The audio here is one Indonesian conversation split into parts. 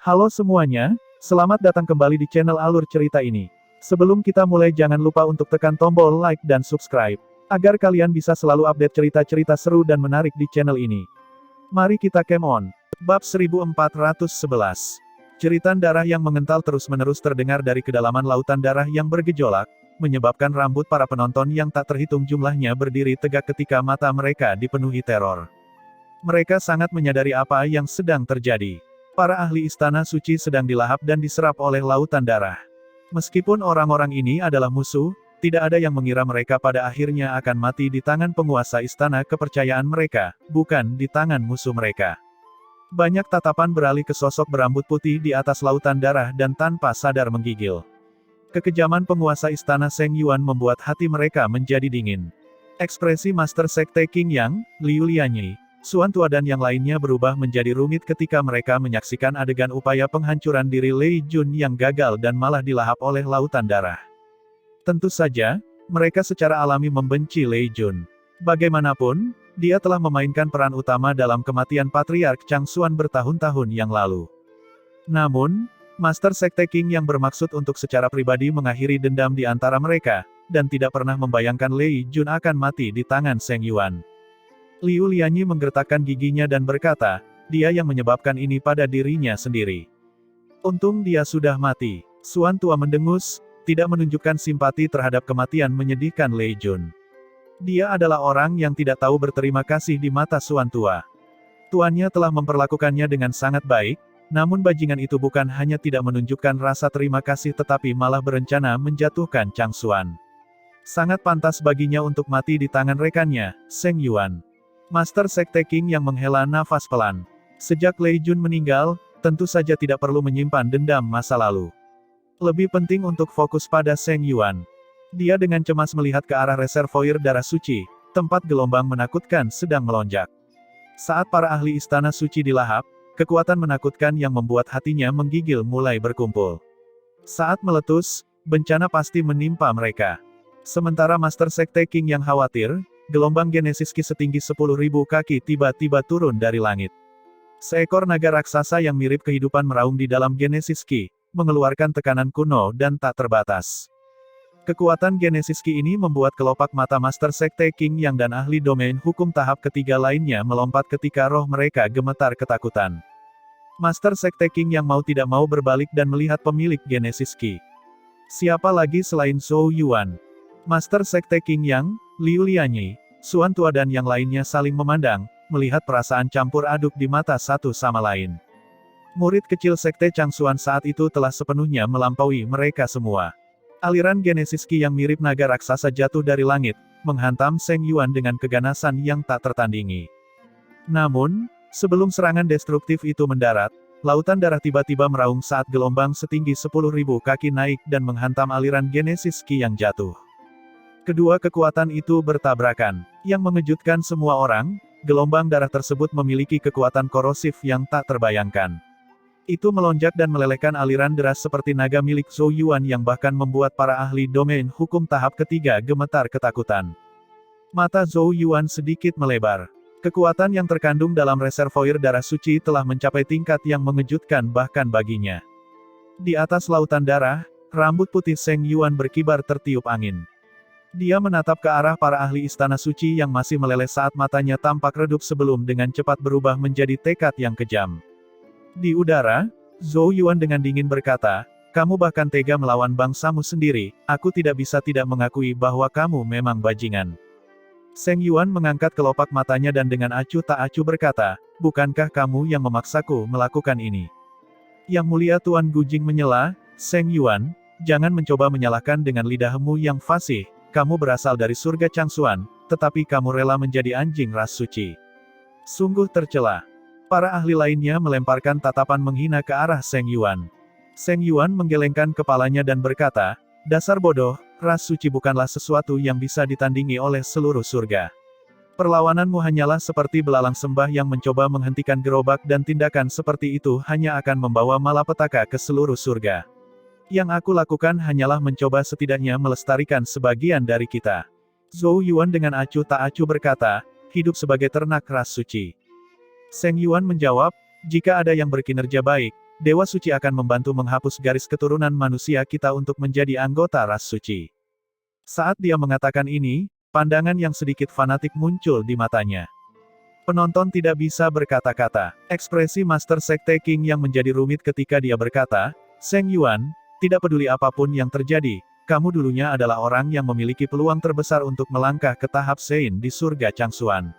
Halo semuanya, selamat datang kembali di channel Alur Cerita ini. Sebelum kita mulai jangan lupa untuk tekan tombol like dan subscribe, agar kalian bisa selalu update cerita-cerita seru dan menarik di channel ini. Mari kita game on. Bab 1411. Jeritan darah yang mengental terus-menerus terdengar dari kedalaman lautan darah yang bergejolak, menyebabkan rambut para penonton yang tak terhitung jumlahnya berdiri tegak ketika mata mereka dipenuhi teror. Mereka sangat menyadari apa yang sedang terjadi. Para ahli istana suci sedang dilahap dan diserap oleh lautan darah. Meskipun orang-orang ini adalah musuh, tidak ada yang mengira mereka pada akhirnya akan mati di tangan penguasa istana kepercayaan mereka, bukan di tangan musuh mereka. Banyak tatapan beralih ke sosok berambut putih di atas lautan darah dan tanpa sadar menggigil. Kekejaman penguasa istana Seng Yuan membuat hati mereka menjadi dingin. Ekspresi Master Sekte Qing Yang, Liu Lianyi, Xuan Tua dan yang lainnya berubah menjadi rumit ketika mereka menyaksikan adegan upaya penghancuran diri Lei Jun yang gagal dan malah dilahap oleh lautan darah. Tentu saja, mereka secara alami membenci Lei Jun. Bagaimanapun, dia telah memainkan peran utama dalam kematian Patriark Chang Xuan bertahun-tahun yang lalu. Namun, Master Sekte Qing yang bermaksud untuk secara pribadi mengakhiri dendam di antara mereka, dan tidak pernah membayangkan Lei Jun akan mati di tangan Seng Yuan. Liu Lianyi menggertakkan giginya dan berkata, dia yang menyebabkan ini pada dirinya sendiri. Untung dia sudah mati. Xuan Tua mendengus, tidak menunjukkan simpati terhadap kematian menyedihkan Lei Jun. Dia adalah orang yang tidak tahu berterima kasih di mata Xuan Tua. Tuannya telah memperlakukannya dengan sangat baik, namun bajingan itu bukan hanya tidak menunjukkan rasa terima kasih tetapi malah berencana menjatuhkan Chang Xuan. Sangat pantas baginya untuk mati di tangan rekannya, Seng Yuan. Master Sekte Qing yang menghela nafas pelan. Sejak Lei Jun meninggal, tentu saja tidak perlu menyimpan dendam masa lalu. Lebih penting untuk fokus pada Seng Yuan. Dia dengan cemas melihat ke arah reservoir darah suci, tempat gelombang menakutkan sedang melonjak. Saat para ahli istana suci dilahap, kekuatan menakutkan yang membuat hatinya menggigil mulai berkumpul. Saat meletus, bencana pasti menimpa mereka. Sementara Master Sekte Qing yang khawatir, gelombang Genesis Ki setinggi 10.000 kaki tiba-tiba turun dari langit. Seekor naga raksasa yang mirip kehidupan meraung di dalam Genesis Ki, mengeluarkan tekanan kuno dan tak terbatas. Kekuatan Genesis Ki ini membuat kelopak mata Master Sekte Qing Yang dan ahli domain hukum tahap ketiga lainnya melompat ketika roh mereka gemetar ketakutan. Master Sekte Qing Yang mau tidak mau berbalik dan melihat pemilik Genesis Ki. Siapa lagi selain Zhou Yuan? Master Sekte Qing Yang, Liu Lianyi, Xuan Tua dan yang lainnya saling memandang, melihat perasaan campur aduk di mata satu sama lain. Murid kecil Sekte Chang Xuan saat itu telah sepenuhnya melampaui mereka semua. Aliran Genesis Ki yang mirip naga raksasa jatuh dari langit, menghantam Seng Yuan dengan keganasan yang tak tertandingi. Namun, sebelum serangan destruktif itu mendarat, lautan darah tiba-tiba meraung saat gelombang setinggi 10.000 kaki naik dan menghantam aliran Genesis Ki yang jatuh. Kedua kekuatan itu bertabrakan. Yang mengejutkan semua orang, gelombang darah tersebut memiliki kekuatan korosif yang tak terbayangkan. Itu melonjak dan melelehkan aliran deras seperti naga milik Zhou Yuan yang bahkan membuat para ahli domain hukum tahap ketiga gemetar ketakutan. Mata Zhou Yuan sedikit melebar. Kekuatan yang terkandung dalam reservoir darah suci telah mencapai tingkat yang mengejutkan bahkan baginya. Di atas lautan darah, rambut putih Seng Yuan berkibar tertiup angin. Dia menatap ke arah para ahli istana suci yang masih meleleh saat matanya tampak redup sebelum dengan cepat berubah menjadi tekad yang kejam. Di udara, Zhou Yuan dengan dingin berkata, kamu bahkan tega melawan bangsamu sendiri, aku tidak bisa tidak mengakui bahwa kamu memang bajingan. Seng Yuan mengangkat kelopak matanya dan dengan acuh tak acuh berkata, bukankah kamu yang memaksaku melakukan ini? Yang mulia Tuan Gujing menyela, Seng Yuan, jangan mencoba menyalahkan dengan lidahmu yang fasih. Kamu berasal dari surga Chang Xuan, tetapi kamu rela menjadi anjing ras suci. Sungguh tercela. Para ahli lainnya melemparkan tatapan menghina ke arah Seng Yuan. Seng Yuan menggelengkan kepalanya dan berkata, dasar bodoh, ras suci bukanlah sesuatu yang bisa ditandingi oleh seluruh surga. Perlawananmu hanyalah seperti belalang sembah yang mencoba menghentikan gerobak dan tindakan seperti itu hanya akan membawa malapetaka ke seluruh surga. Yang aku lakukan hanyalah mencoba setidaknya melestarikan sebagian dari kita. Zhou Yuan dengan acuh tak acuh berkata, hidup sebagai ternak ras suci. Seng Yuan menjawab, jika ada yang berkinerja baik, Dewa Suci akan membantu menghapus garis keturunan manusia kita untuk menjadi anggota ras suci. Saat dia mengatakan ini, pandangan yang sedikit fanatik muncul di matanya. Penonton tidak bisa berkata-kata. Ekspresi Master Sekte King yang menjadi rumit ketika dia berkata, "Seng Yuan, tidak peduli apapun yang terjadi, kamu dulunya adalah orang yang memiliki peluang terbesar untuk melangkah ke tahap Sein di surga Changsuan.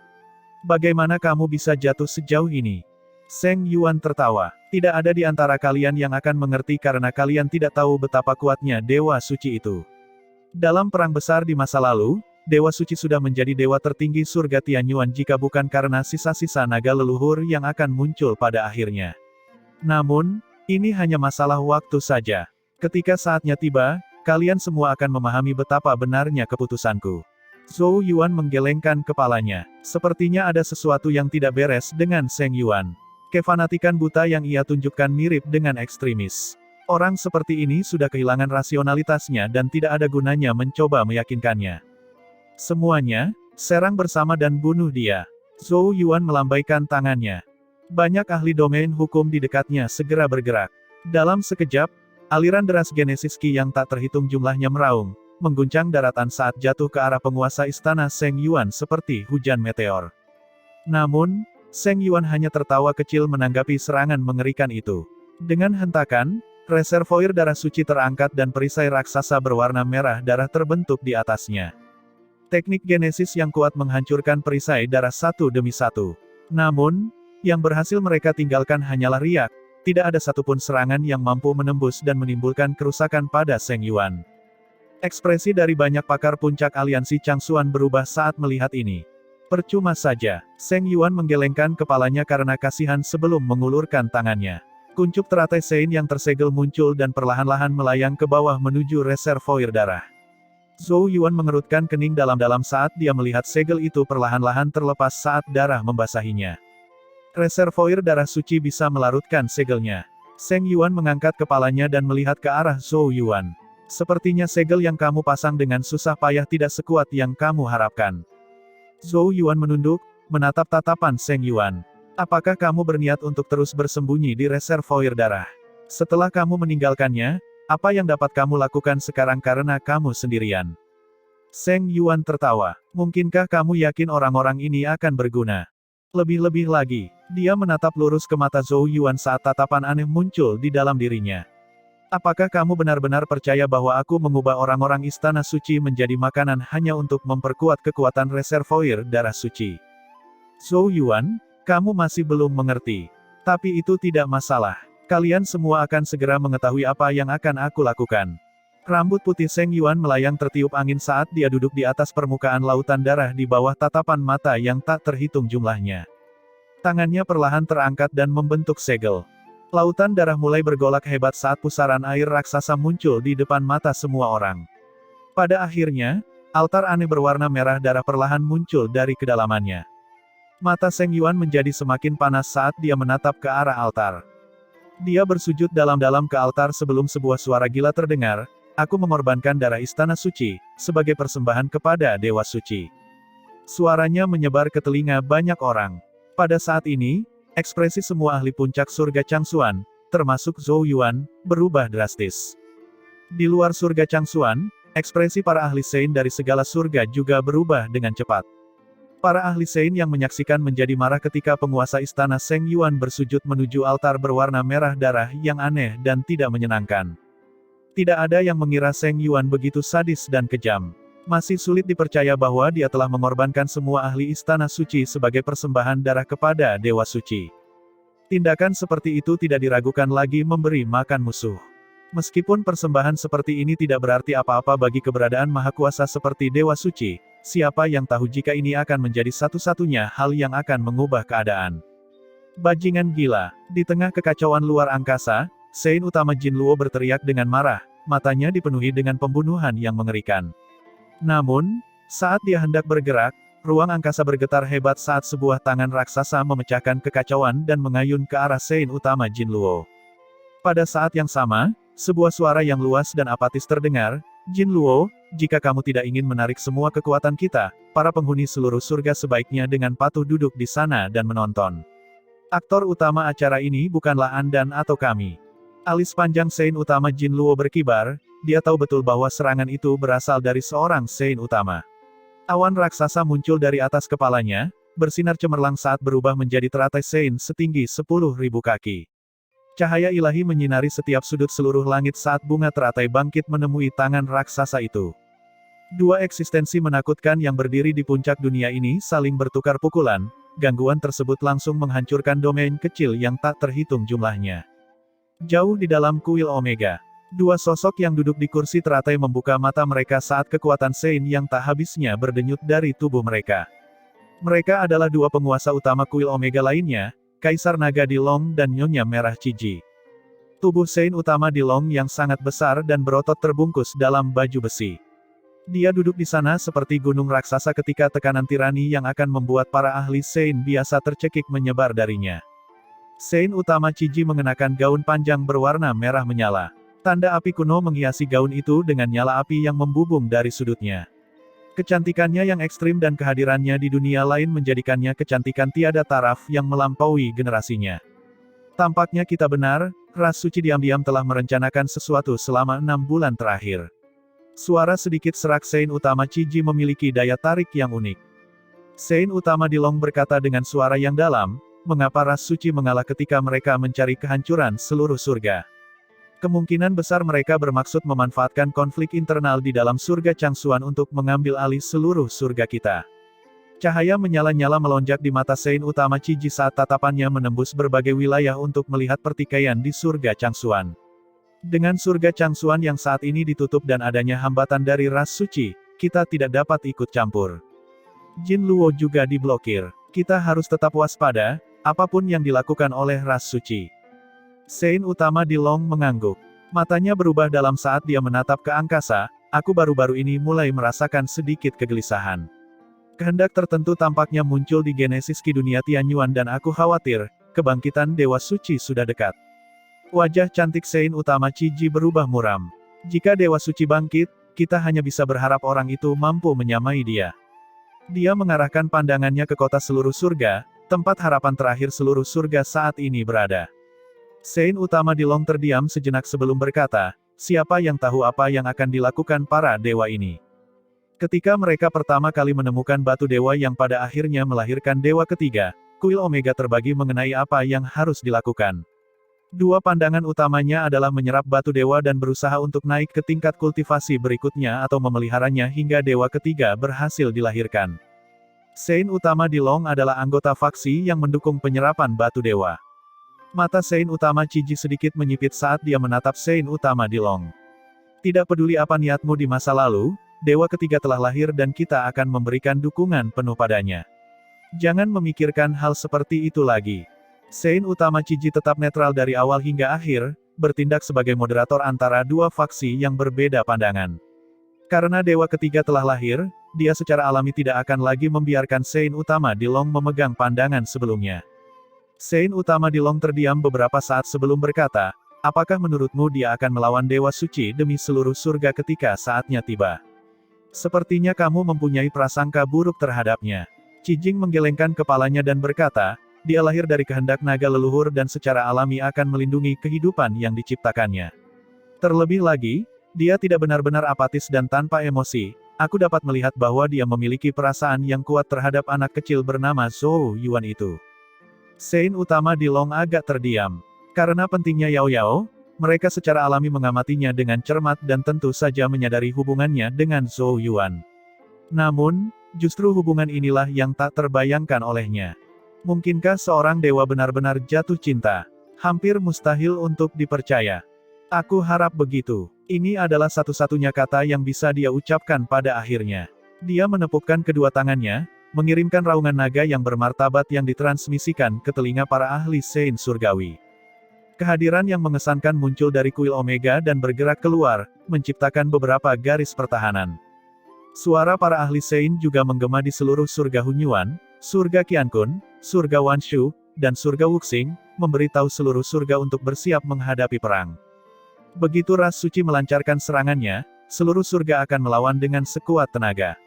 Bagaimana kamu bisa jatuh sejauh ini?" Seng Yuan tertawa. Tidak ada di antara kalian yang akan mengerti karena kalian tidak tahu betapa kuatnya Dewa Suci itu. Dalam perang besar di masa lalu, Dewa Suci sudah menjadi dewa tertinggi surga Tianyuan jika bukan karena sisa-sisa naga leluhur yang akan muncul pada akhirnya. Namun, ini hanya masalah waktu saja. Ketika saatnya tiba, kalian semua akan memahami betapa benarnya keputusanku. Zhou Yuan menggelengkan kepalanya. Sepertinya ada sesuatu yang tidak beres dengan Seng Yuan. Kefanatikan buta yang ia tunjukkan mirip dengan ekstremis. Orang seperti ini sudah kehilangan rasionalitasnya dan tidak ada gunanya mencoba meyakinkannya. Semuanya, serang bersama dan bunuh dia. Zhou Yuan melambaikan tangannya. Banyak ahli domain hukum di dekatnya segera bergerak. Dalam sekejap, aliran deras Genesis Qi yang tak terhitung jumlahnya meraung, mengguncang daratan saat jatuh ke arah penguasa istana Seng Yuan seperti hujan meteor. Namun, Seng Yuan hanya tertawa kecil menanggapi serangan mengerikan itu. Dengan hentakan, reservoir darah suci terangkat dan perisai raksasa berwarna merah darah terbentuk di atasnya. Teknik Genesis yang kuat menghancurkan perisai darah satu demi satu. Namun, yang berhasil mereka tinggalkan hanyalah riak, tidak ada satupun serangan yang mampu menembus dan menimbulkan kerusakan pada Seng Yuan. Ekspresi dari banyak pakar puncak aliansi Changsuan berubah saat melihat ini. Percuma saja, Seng Yuan menggelengkan kepalanya karena kasihan sebelum mengulurkan tangannya. Kuncup teratai Sein yang tersegel muncul dan perlahan-lahan melayang ke bawah menuju reservoir darah. Zhou Yuan mengerutkan kening dalam-dalam saat dia melihat segel itu perlahan-lahan terlepas saat darah membasahinya. Reservoir darah suci bisa melarutkan segelnya. Seng Yuan mengangkat kepalanya dan melihat ke arah Zhou Yuan. Sepertinya segel yang kamu pasang dengan susah payah tidak sekuat yang kamu harapkan. Zhou Yuan menunduk, menatap tatapan Seng Yuan. Apakah kamu berniat untuk terus bersembunyi di reservoir darah? Setelah kamu meninggalkannya, apa yang dapat kamu lakukan sekarang karena kamu sendirian? Seng Yuan tertawa. Mungkinkah kamu yakin orang-orang ini akan berguna? Lebih-lebih lagi, dia menatap lurus ke mata Zhou Yuan saat tatapan aneh muncul di dalam dirinya. Apakah kamu benar-benar percaya bahwa aku mengubah orang-orang istana suci menjadi makanan hanya untuk memperkuat kekuatan reservoir darah suci? Zhou Yuan, kamu masih belum mengerti. Tapi itu tidak masalah. Kalian semua akan segera mengetahui apa yang akan aku lakukan. Rambut putih Seng Yuan melayang tertiup angin saat dia duduk di atas permukaan lautan darah di bawah tatapan mata yang tak terhitung jumlahnya. Tangannya perlahan terangkat dan membentuk segel. Lautan darah mulai bergolak hebat saat pusaran air raksasa muncul di depan mata semua orang. Pada akhirnya, altar aneh berwarna merah darah perlahan muncul dari kedalamannya. Mata Seng Yuan menjadi semakin panas saat dia menatap ke arah altar. Dia bersujud dalam-dalam ke altar sebelum sebuah suara gila terdengar, "Aku mengorbankan darah istana suci, sebagai persembahan kepada Dewa Suci." Suaranya menyebar ke telinga banyak orang. Pada saat ini, ekspresi semua ahli puncak surga Changsuan, termasuk Zhou Yuan, berubah drastis. Di luar surga Changsuan, ekspresi para ahli Sein dari segala surga juga berubah dengan cepat. Para ahli Sein yang menyaksikan menjadi marah ketika penguasa istana Seng Yuan bersujud menuju altar berwarna merah darah yang aneh dan tidak menyenangkan. Tidak ada yang mengira Seng Yuan begitu sadis dan kejam. Masih sulit dipercaya bahwa dia telah mengorbankan semua ahli istana suci sebagai persembahan darah kepada Dewa Suci. Tindakan seperti itu tidak diragukan lagi memberi makan musuh. Meskipun persembahan seperti ini tidak berarti apa-apa bagi keberadaan Maha Kuasa seperti Dewa Suci, siapa yang tahu jika ini akan menjadi satu-satunya hal yang akan mengubah keadaan. Bajingan gila. Di tengah kekacauan luar angkasa, Sein utama Jin Luo berteriak dengan marah, matanya dipenuhi dengan pembunuhan yang mengerikan. Namun, saat dia hendak bergerak, ruang angkasa bergetar hebat saat sebuah tangan raksasa memecahkan kekacauan dan mengayun ke arah Sein utama Jin Luo. Pada saat yang sama, sebuah suara yang luas dan apatis terdengar, "Jin Luo, jika kamu tidak ingin menarik semua kekuatan kita, para penghuni seluruh surga sebaiknya dengan patuh duduk di sana dan menonton." Aktor utama acara ini bukanlah Andan atau kami. Alis panjang Sein utama Jin Luo berkibar, dia tahu betul bahwa serangan itu berasal dari seorang Sein utama. Awan raksasa muncul dari atas kepalanya, bersinar cemerlang saat berubah menjadi teratai Sein setinggi 10.000 kaki. Cahaya ilahi menyinari setiap sudut seluruh langit saat bunga teratai bangkit menemui tangan raksasa itu. Dua eksistensi menakutkan yang berdiri di puncak dunia ini saling bertukar pukulan, gangguan tersebut langsung menghancurkan domain kecil yang tak terhitung jumlahnya. Jauh di dalam kuil Omega, dua sosok yang duduk di kursi teratai membuka mata mereka saat kekuatan Sein yang tak habisnya berdenyut dari tubuh mereka. Mereka adalah dua penguasa utama kuil Omega lainnya, Kaisar Naga Dilong dan Nyonya Merah Ciji. Tubuh Sein utama Dilong yang sangat besar dan berotot terbungkus dalam baju besi. Dia duduk di sana seperti gunung raksasa ketika tekanan tirani yang akan membuat para ahli Sein biasa tercekik menyebar darinya. Sein utama Ciji mengenakan gaun panjang berwarna merah menyala. Tanda api kuno menghiasi gaun itu dengan nyala api yang membubung dari sudutnya. Kecantikannya yang ekstrim dan kehadirannya di dunia lain menjadikannya kecantikan tiada taraf yang melampaui generasinya. Tampaknya kita benar, ras suci diam-diam telah merencanakan sesuatu selama 6 bulan terakhir. Suara sedikit serak Sein utama Ciji memiliki daya tarik yang unik. Sein utama Dilong berkata dengan suara yang dalam, mengapa ras suci mengalah ketika mereka mencari kehancuran seluruh surga? Kemungkinan besar mereka bermaksud memanfaatkan konflik internal di dalam surga Changsuan untuk mengambil alih seluruh surga kita. Cahaya menyala-nyala melonjak di mata Sein utama Ciji saat tatapannya menembus berbagai wilayah untuk melihat pertikaian di surga Changsuan. Dengan surga Changsuan yang saat ini ditutup dan adanya hambatan dari ras suci, kita tidak dapat ikut campur. Jin Luo juga diblokir. Kita harus tetap waspada, apapun yang dilakukan oleh ras suci. Sein utama Dilong mengangguk. Matanya berubah dalam saat dia menatap ke angkasa, aku baru-baru ini mulai merasakan sedikit kegelisahan. Kehendak tertentu tampaknya muncul di genesis Ki dunia Tianyuan dan aku khawatir, kebangkitan Dewa Suci sudah dekat. Wajah cantik Sein utama Ciji berubah muram. Jika Dewa Suci bangkit, kita hanya bisa berharap orang itu mampu menyamai dia. Dia mengarahkan pandangannya ke kota seluruh surga, tempat harapan terakhir seluruh surga saat ini berada. Sein utama Dilong terdiam sejenak sebelum berkata, siapa yang tahu apa yang akan dilakukan para dewa ini? Ketika mereka pertama kali menemukan batu dewa yang pada akhirnya melahirkan dewa ketiga, kuil Omega terbagi mengenai apa yang harus dilakukan. Dua pandangan utamanya adalah menyerap batu dewa dan berusaha untuk naik ke tingkat kultivasi berikutnya atau memeliharanya hingga dewa ketiga berhasil dilahirkan. Sein utama Dilong adalah anggota faksi yang mendukung penyerapan batu dewa. Mata Sein utama Ciji sedikit menyipit saat dia menatap Sein utama Dilong. Tidak peduli apa niatmu di masa lalu, dewa ketiga telah lahir dan kita akan memberikan dukungan penuh padanya. Jangan memikirkan hal seperti itu lagi. Sein utama Ciji tetap netral dari awal hingga akhir, bertindak sebagai moderator antara dua faksi yang berbeda pandangan. Karena dewa ketiga telah lahir, dia secara alami tidak akan lagi membiarkan Sein utama Dilong memegang pandangan sebelumnya. Sein utama Dilong terdiam beberapa saat sebelum berkata, apakah menurutmu dia akan melawan Dewa Suci demi seluruh surga ketika saatnya tiba? Sepertinya kamu mempunyai prasangka buruk terhadapnya. Cijing menggelengkan kepalanya dan berkata, dia lahir dari kehendak naga leluhur dan secara alami akan melindungi kehidupan yang diciptakannya. Terlebih lagi, dia tidak benar-benar apatis dan tanpa emosi. Aku dapat melihat bahwa dia memiliki perasaan yang kuat terhadap anak kecil bernama Zhou Yuan itu. Sein utama Dilong agak terdiam. Karena pentingnya Yao Yao, mereka secara alami mengamatinya dengan cermat dan tentu saja menyadari hubungannya dengan Zhou Yuan. Namun, justru hubungan inilah yang tak terbayangkan olehnya. Mungkinkah seorang dewa benar-benar jatuh cinta? Hampir mustahil untuk dipercaya. Aku harap begitu. Ini adalah satu-satunya kata yang bisa dia ucapkan pada akhirnya. Dia menepukkan kedua tangannya, mengirimkan raungan naga yang bermartabat yang ditransmisikan ke telinga para ahli Sein surgawi. Kehadiran yang mengesankan muncul dari kuil Omega dan bergerak keluar, menciptakan beberapa garis pertahanan. Suara para ahli Sein juga menggema di seluruh surga Hunyuan, surga Qiankun, surga Wanshu, dan surga Wuxing, memberitahu seluruh surga untuk bersiap menghadapi perang. Begitu ras suci melancarkan serangannya, seluruh surga akan melawan dengan sekuat tenaga.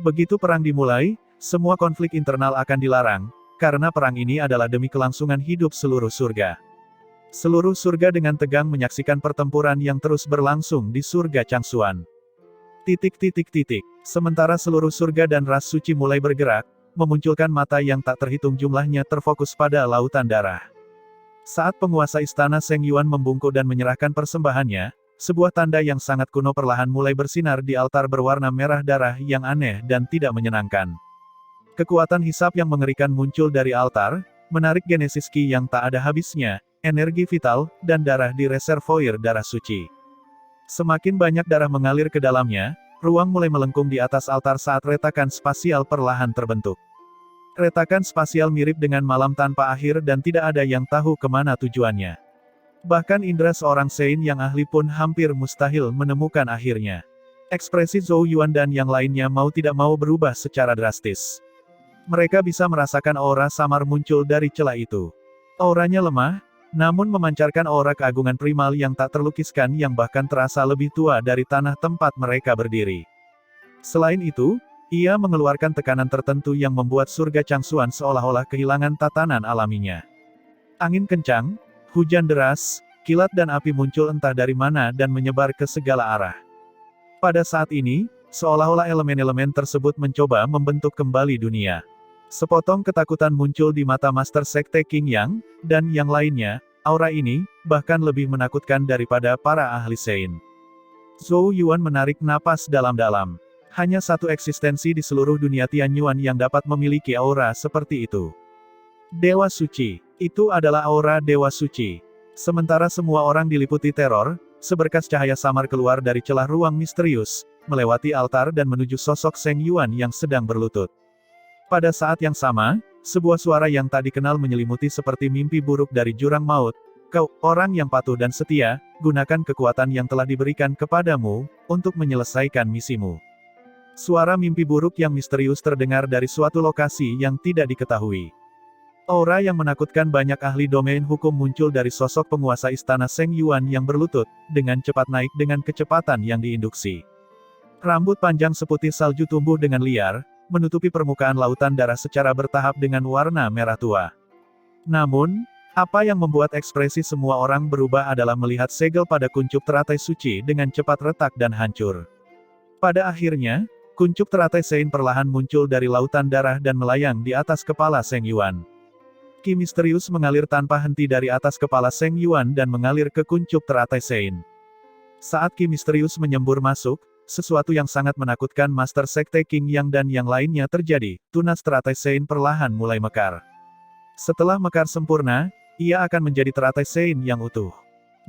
Begitu perang dimulai, semua konflik internal akan dilarang, karena perang ini adalah demi kelangsungan hidup seluruh surga. Seluruh surga dengan tegang menyaksikan pertempuran yang terus berlangsung di surga Changsuan. Sementara seluruh surga dan ras suci mulai bergerak, memunculkan mata yang tak terhitung jumlahnya terfokus pada lautan darah. Saat penguasa istana Seng Yuan membungkuk dan menyerahkan persembahannya, sebuah tanda yang sangat kuno perlahan mulai bersinar di altar berwarna merah darah yang aneh dan tidak menyenangkan. Kekuatan hisap yang mengerikan muncul dari altar, menarik genesis ki yang tak ada habisnya, energi vital, dan darah di reservoir darah suci. Semakin banyak darah mengalir ke dalamnya, ruang mulai melengkung di atas altar saat retakan spasial perlahan terbentuk. Retakan spasial mirip dengan malam tanpa akhir dan tidak ada yang tahu kemana tujuannya. Bahkan indera seorang Sein yang ahli pun hampir mustahil menemukan akhirnya. Ekspresi Zhou Yuan dan yang lainnya mau tidak mau berubah secara drastis. Mereka bisa merasakan aura samar muncul dari celah itu. Auranya lemah, namun memancarkan aura keagungan primal yang tak terlukiskan yang bahkan terasa lebih tua dari tanah tempat mereka berdiri. Selain itu, ia mengeluarkan tekanan tertentu yang membuat surga Changsuan seolah-olah kehilangan tatanan alaminya. Angin kencang, hujan deras, kilat dan api muncul entah dari mana dan menyebar ke segala arah. Pada saat ini, seolah-olah elemen-elemen tersebut mencoba membentuk kembali dunia. Sepotong ketakutan muncul di mata Master Sekte King Yang, dan yang lainnya. Aura ini, bahkan lebih menakutkan daripada para ahli Sein. Zhou Yuan menarik napas dalam-dalam. Hanya satu eksistensi di seluruh dunia Tianyuan yang dapat memiliki aura seperti itu. Dewa Suci. Itu adalah aura Dewa Suci. Sementara semua orang diliputi teror, seberkas cahaya samar keluar dari celah ruang misterius, melewati altar dan menuju sosok Seng Yuan yang sedang berlutut. Pada saat yang sama, sebuah suara yang tak dikenal menyelimuti seperti mimpi buruk dari jurang maut. Kau, orang yang patuh dan setia, gunakan kekuatan yang telah diberikan kepadamu, untuk menyelesaikan misimu. Suara mimpi buruk yang misterius terdengar dari suatu lokasi yang tidak diketahui. Aura yang menakutkan banyak ahli domain hukum muncul dari sosok penguasa istana Seng Yuan yang berlutut, dengan cepat naik dengan kecepatan yang diinduksi. Rambut panjang seputih salju tumbuh dengan liar, menutupi permukaan lautan darah secara bertahap dengan warna merah tua. Namun, apa yang membuat ekspresi semua orang berubah adalah melihat segel pada kuncup teratai suci dengan cepat retak dan hancur. Pada akhirnya, kuncup teratai Sein perlahan muncul dari lautan darah dan melayang di atas kepala Seng Yuan. Ki misterius mengalir tanpa henti dari atas kepala Seng Yuan dan mengalir ke kuncup teratai Sein. Saat ki misterius menyembur masuk, sesuatu yang sangat menakutkan Master Sekte King Yang dan yang lainnya terjadi, tunas teratai Sein perlahan mulai mekar. Setelah mekar sempurna, ia akan menjadi teratai Sein yang utuh.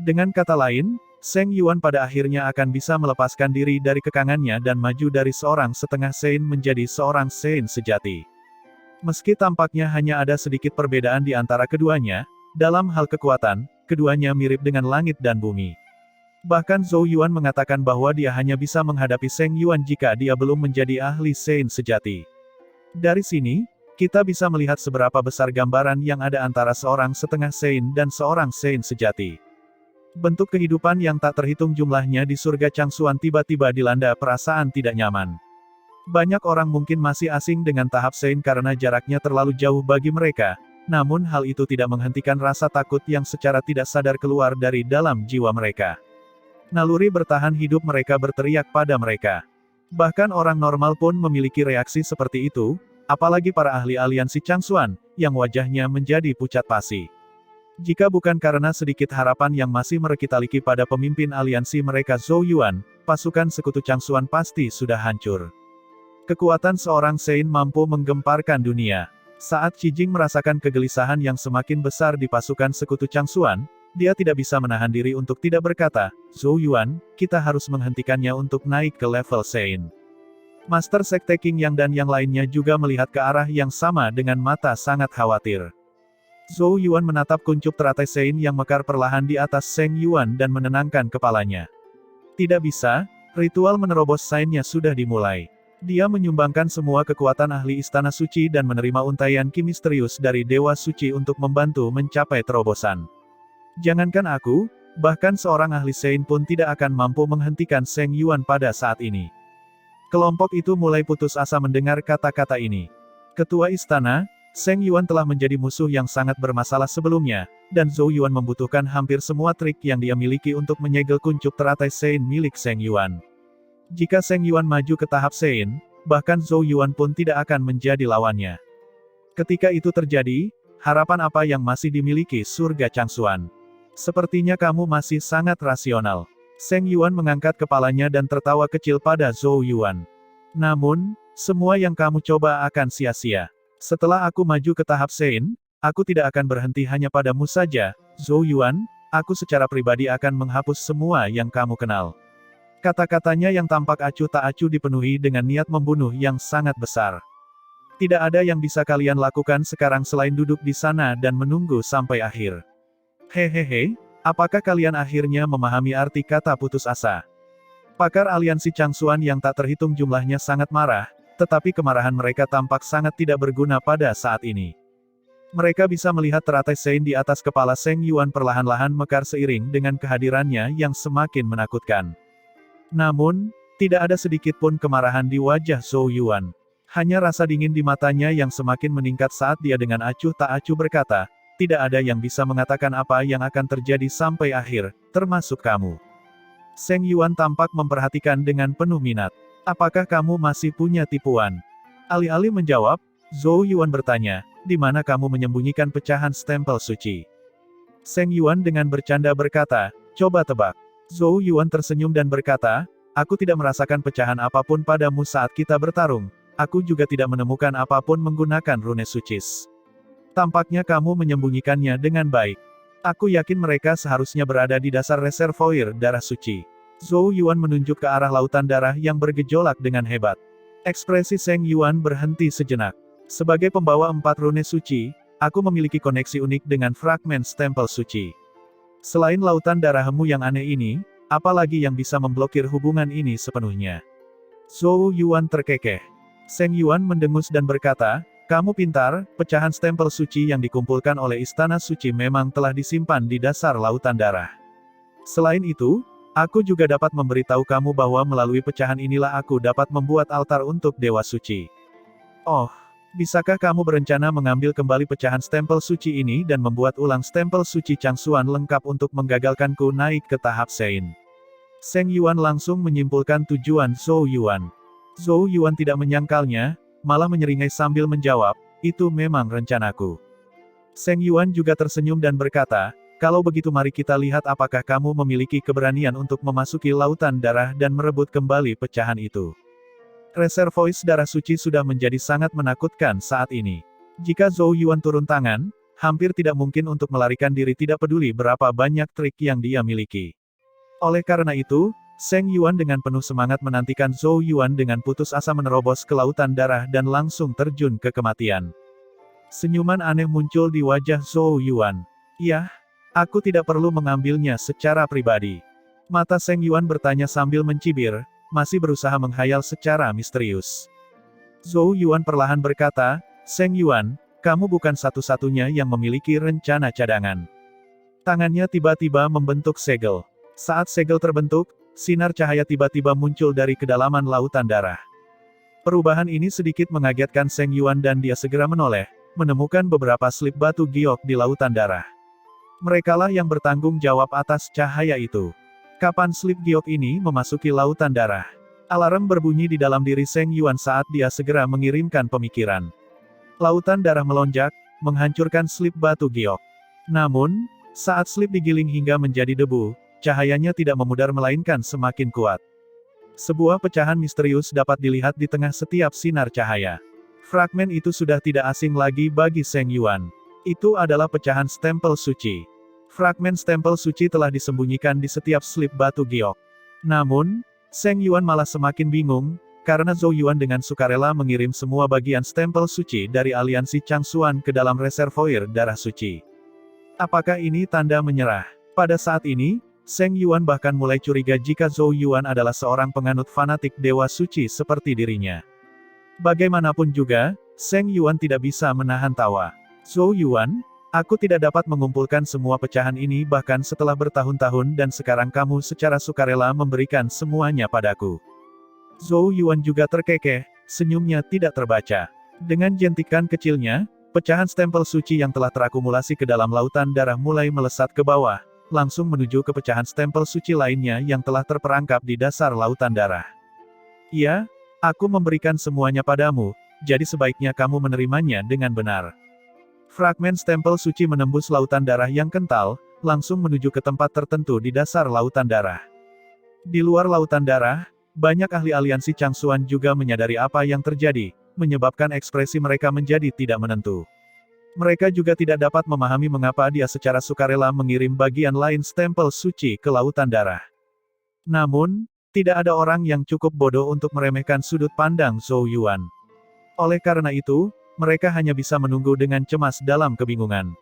Dengan kata lain, Seng Yuan pada akhirnya akan bisa melepaskan diri dari kekangannya dan maju dari seorang setengah Sein menjadi seorang Sein sejati. Meski tampaknya hanya ada sedikit perbedaan di antara keduanya, dalam hal kekuatan, keduanya mirip dengan langit dan bumi. Bahkan Zhou Yuan mengatakan bahwa dia hanya bisa menghadapi Seng Yuan jika dia belum menjadi ahli Sein sejati. Dari sini, kita bisa melihat seberapa besar gambaran yang ada antara seorang setengah Sein dan seorang Sein sejati. Bentuk kehidupan yang tak terhitung jumlahnya di surga Changsuan tiba-tiba dilanda perasaan tidak nyaman. Banyak orang mungkin masih asing dengan tahap Sein karena jaraknya terlalu jauh bagi mereka, namun hal itu tidak menghentikan rasa takut yang secara tidak sadar keluar dari dalam jiwa mereka. Naluri bertahan hidup mereka berteriak pada mereka. Bahkan orang normal pun memiliki reaksi seperti itu, apalagi para ahli aliansi Changsuan, yang wajahnya menjadi pucat pasi. Jika bukan karena sedikit harapan yang masih merekitalik pada pemimpin aliansi mereka Zhou Yuan, pasukan sekutu Changsuan pasti sudah hancur. Kekuatan seorang Sein mampu menggemparkan dunia. Saat Qi Jing merasakan kegelisahan yang semakin besar di pasukan sekutu Changsuan, dia tidak bisa menahan diri untuk tidak berkata, Zhou Yuan, kita harus menghentikannya untuk naik ke level Sein. Master Sekte King Yang dan yang lainnya juga melihat ke arah yang sama dengan mata sangat khawatir. Zhou Yuan menatap kuncup teratai Sein yang mekar perlahan di atas Seng Yuan dan menenangkan kepalanya. Tidak bisa, ritual menerobos Sein-nya sudah dimulai. Dia menyumbangkan semua kekuatan ahli Istana Suci dan menerima untaian ki misterius dari Dewa Suci untuk membantu mencapai terobosan. Jangankan aku, bahkan seorang ahli Sein pun tidak akan mampu menghentikan Seng Yuan pada saat ini. Kelompok itu mulai putus asa mendengar kata-kata ini. Ketua istana, Seng Yuan telah menjadi musuh yang sangat bermasalah sebelumnya, dan Zhou Yuan membutuhkan hampir semua trik yang dia miliki untuk menyegel kuncup teratai Sein milik Seng Yuan. Jika Seng Yuan maju ke tahap Sein, bahkan Zhou Yuan pun tidak akan menjadi lawannya. Ketika itu terjadi, harapan apa yang masih dimiliki surga Changxuan? Sepertinya kamu masih sangat rasional. Seng Yuan mengangkat kepalanya dan tertawa kecil pada Zhou Yuan. Namun, semua yang kamu coba akan sia-sia. Setelah aku maju ke tahap Sein, aku tidak akan berhenti hanya padamu saja, Zhou Yuan, aku secara pribadi akan menghapus semua yang kamu kenal. Kata-katanya yang tampak acuh tak acuh dipenuhi dengan niat membunuh yang sangat besar. Tidak ada yang bisa kalian lakukan sekarang selain duduk di sana dan menunggu sampai akhir. Hehehe, apakah kalian akhirnya memahami arti kata putus asa? Pakar aliansi Changxuan yang tak terhitung jumlahnya sangat marah, tetapi kemarahan mereka tampak sangat tidak berguna pada saat ini. Mereka bisa melihat teratai Sein di atas kepala Seng Yuan perlahan-lahan mekar seiring dengan kehadirannya yang semakin menakutkan. Namun, tidak ada sedikit pun kemarahan di wajah Zhou Yuan. Hanya rasa dingin di matanya yang semakin meningkat saat dia dengan acuh tak acuh berkata, tidak ada yang bisa mengatakan apa yang akan terjadi sampai akhir, termasuk kamu. Seng Yuan tampak memperhatikan dengan penuh minat. Apakah kamu masih punya tipuan? Alih-alih menjawab, Zhou Yuan bertanya, di mana kamu menyembunyikan pecahan stempel suci? Seng Yuan dengan bercanda berkata, coba tebak. Zhou Yuan tersenyum dan berkata, aku tidak merasakan pecahan apapun padamu saat kita bertarung, aku juga tidak menemukan apapun menggunakan rune sucis. Tampaknya kamu menyembunyikannya dengan baik. Aku yakin mereka seharusnya berada di dasar reservoir darah suci. Zhou Yuan menunjuk ke arah lautan darah yang bergejolak dengan hebat. Ekspresi Seng Yuan berhenti sejenak. Sebagai pembawa 4 rune suci, aku memiliki koneksi unik dengan fragmen stempel suci. Selain lautan darahmu yang aneh ini, apalagi yang bisa memblokir hubungan ini sepenuhnya? Zhou Yuan terkekeh. Seng Yuan mendengus dan berkata, kamu pintar, pecahan stempel suci yang dikumpulkan oleh Istana Suci memang telah disimpan di dasar lautan darah. Selain itu, aku juga dapat memberitahu kamu bahwa melalui pecahan inilah aku dapat membuat altar untuk Dewa Suci. Oh, bisakah kamu berencana mengambil kembali pecahan stempel suci ini dan membuat ulang stempel suci Changxuan lengkap untuk menggagalkanku naik ke tahap Sein? Seng Yuan langsung menyimpulkan tujuan Zhou Yuan. Zhou Yuan tidak menyangkalnya, malah menyeringai sambil menjawab, itu memang rencanaku. Seng Yuan juga tersenyum dan berkata, kalau begitu mari kita lihat apakah kamu memiliki keberanian untuk memasuki lautan darah dan merebut kembali pecahan itu. Reservoir darah suci sudah menjadi sangat menakutkan saat ini. Jika Zhou Yuan turun tangan, hampir tidak mungkin untuk melarikan diri tidak peduli berapa banyak trik yang dia miliki. Oleh karena itu, Seng Yuan dengan penuh semangat menantikan Zhou Yuan dengan putus asa menerobos ke lautan darah dan langsung terjun ke kematian. Senyuman aneh muncul di wajah Zhou Yuan. Yah, aku tidak perlu mengambilnya secara pribadi. Mata Seng Yuan bertanya sambil mencibir, masih berusaha menghayal secara misterius. Zhou Yuan perlahan berkata, Seng Yuan, kamu bukan satu-satunya yang memiliki rencana cadangan. Tangannya tiba-tiba membentuk segel. Saat segel terbentuk, sinar cahaya tiba-tiba muncul dari kedalaman lautan darah. Perubahan ini sedikit mengagetkan Seng Yuan dan dia segera menoleh, menemukan beberapa slip batu giok di lautan darah. Merekalah yang bertanggung jawab atas cahaya itu. Kapan slip giok ini memasuki lautan darah? Alarm berbunyi di dalam diri Seng Yuan saat dia segera mengirimkan pemikiran. Lautan darah melonjak, menghancurkan slip batu giok. Namun, saat slip digiling hingga menjadi debu, cahayanya tidak memudar melainkan semakin kuat. Sebuah pecahan misterius dapat dilihat di tengah setiap sinar cahaya. Fragmen itu sudah tidak asing lagi bagi Seng Yuan. Itu adalah pecahan stempel suci. Fragmen stempel suci telah disembunyikan di setiap slip batu giok. Namun, Seng Yuan malah semakin bingung, karena Zhou Yuan dengan sukarela mengirim semua bagian stempel suci dari aliansi Changxuan ke dalam reservoir darah suci. Apakah ini tanda menyerah? Pada saat ini, Seng Yuan bahkan mulai curiga jika Zhou Yuan adalah seorang penganut fanatik dewa suci seperti dirinya. Bagaimanapun juga, Seng Yuan tidak bisa menahan tawa. Zhou Yuan, aku tidak dapat mengumpulkan semua pecahan ini bahkan setelah bertahun-tahun dan sekarang kamu secara sukarela memberikan semuanya padaku. Zhou Yuan juga terkekeh, senyumnya tidak terbaca. Dengan jentikan kecilnya, Pecahan stempel suci yang telah terakumulasi ke dalam lautan darah mulai melesat ke bawah, langsung menuju ke pecahan stempel suci lainnya yang telah terperangkap di dasar lautan darah. Ya, aku memberikan semuanya padamu, jadi sebaiknya kamu menerimanya dengan benar. Fragmen stempel suci menembus lautan darah yang kental, langsung menuju ke tempat tertentu di dasar lautan darah. Di luar lautan darah, banyak ahli aliansi Changsuan juga menyadari apa yang terjadi, menyebabkan ekspresi mereka menjadi tidak menentu. Mereka juga tidak dapat memahami mengapa dia secara sukarela mengirim bagian lain stempel suci ke lautan darah. Namun, tidak ada orang yang cukup bodoh untuk meremehkan sudut pandang Zhou Yuan. Oleh karena itu, mereka hanya bisa menunggu dengan cemas dalam kebingungan.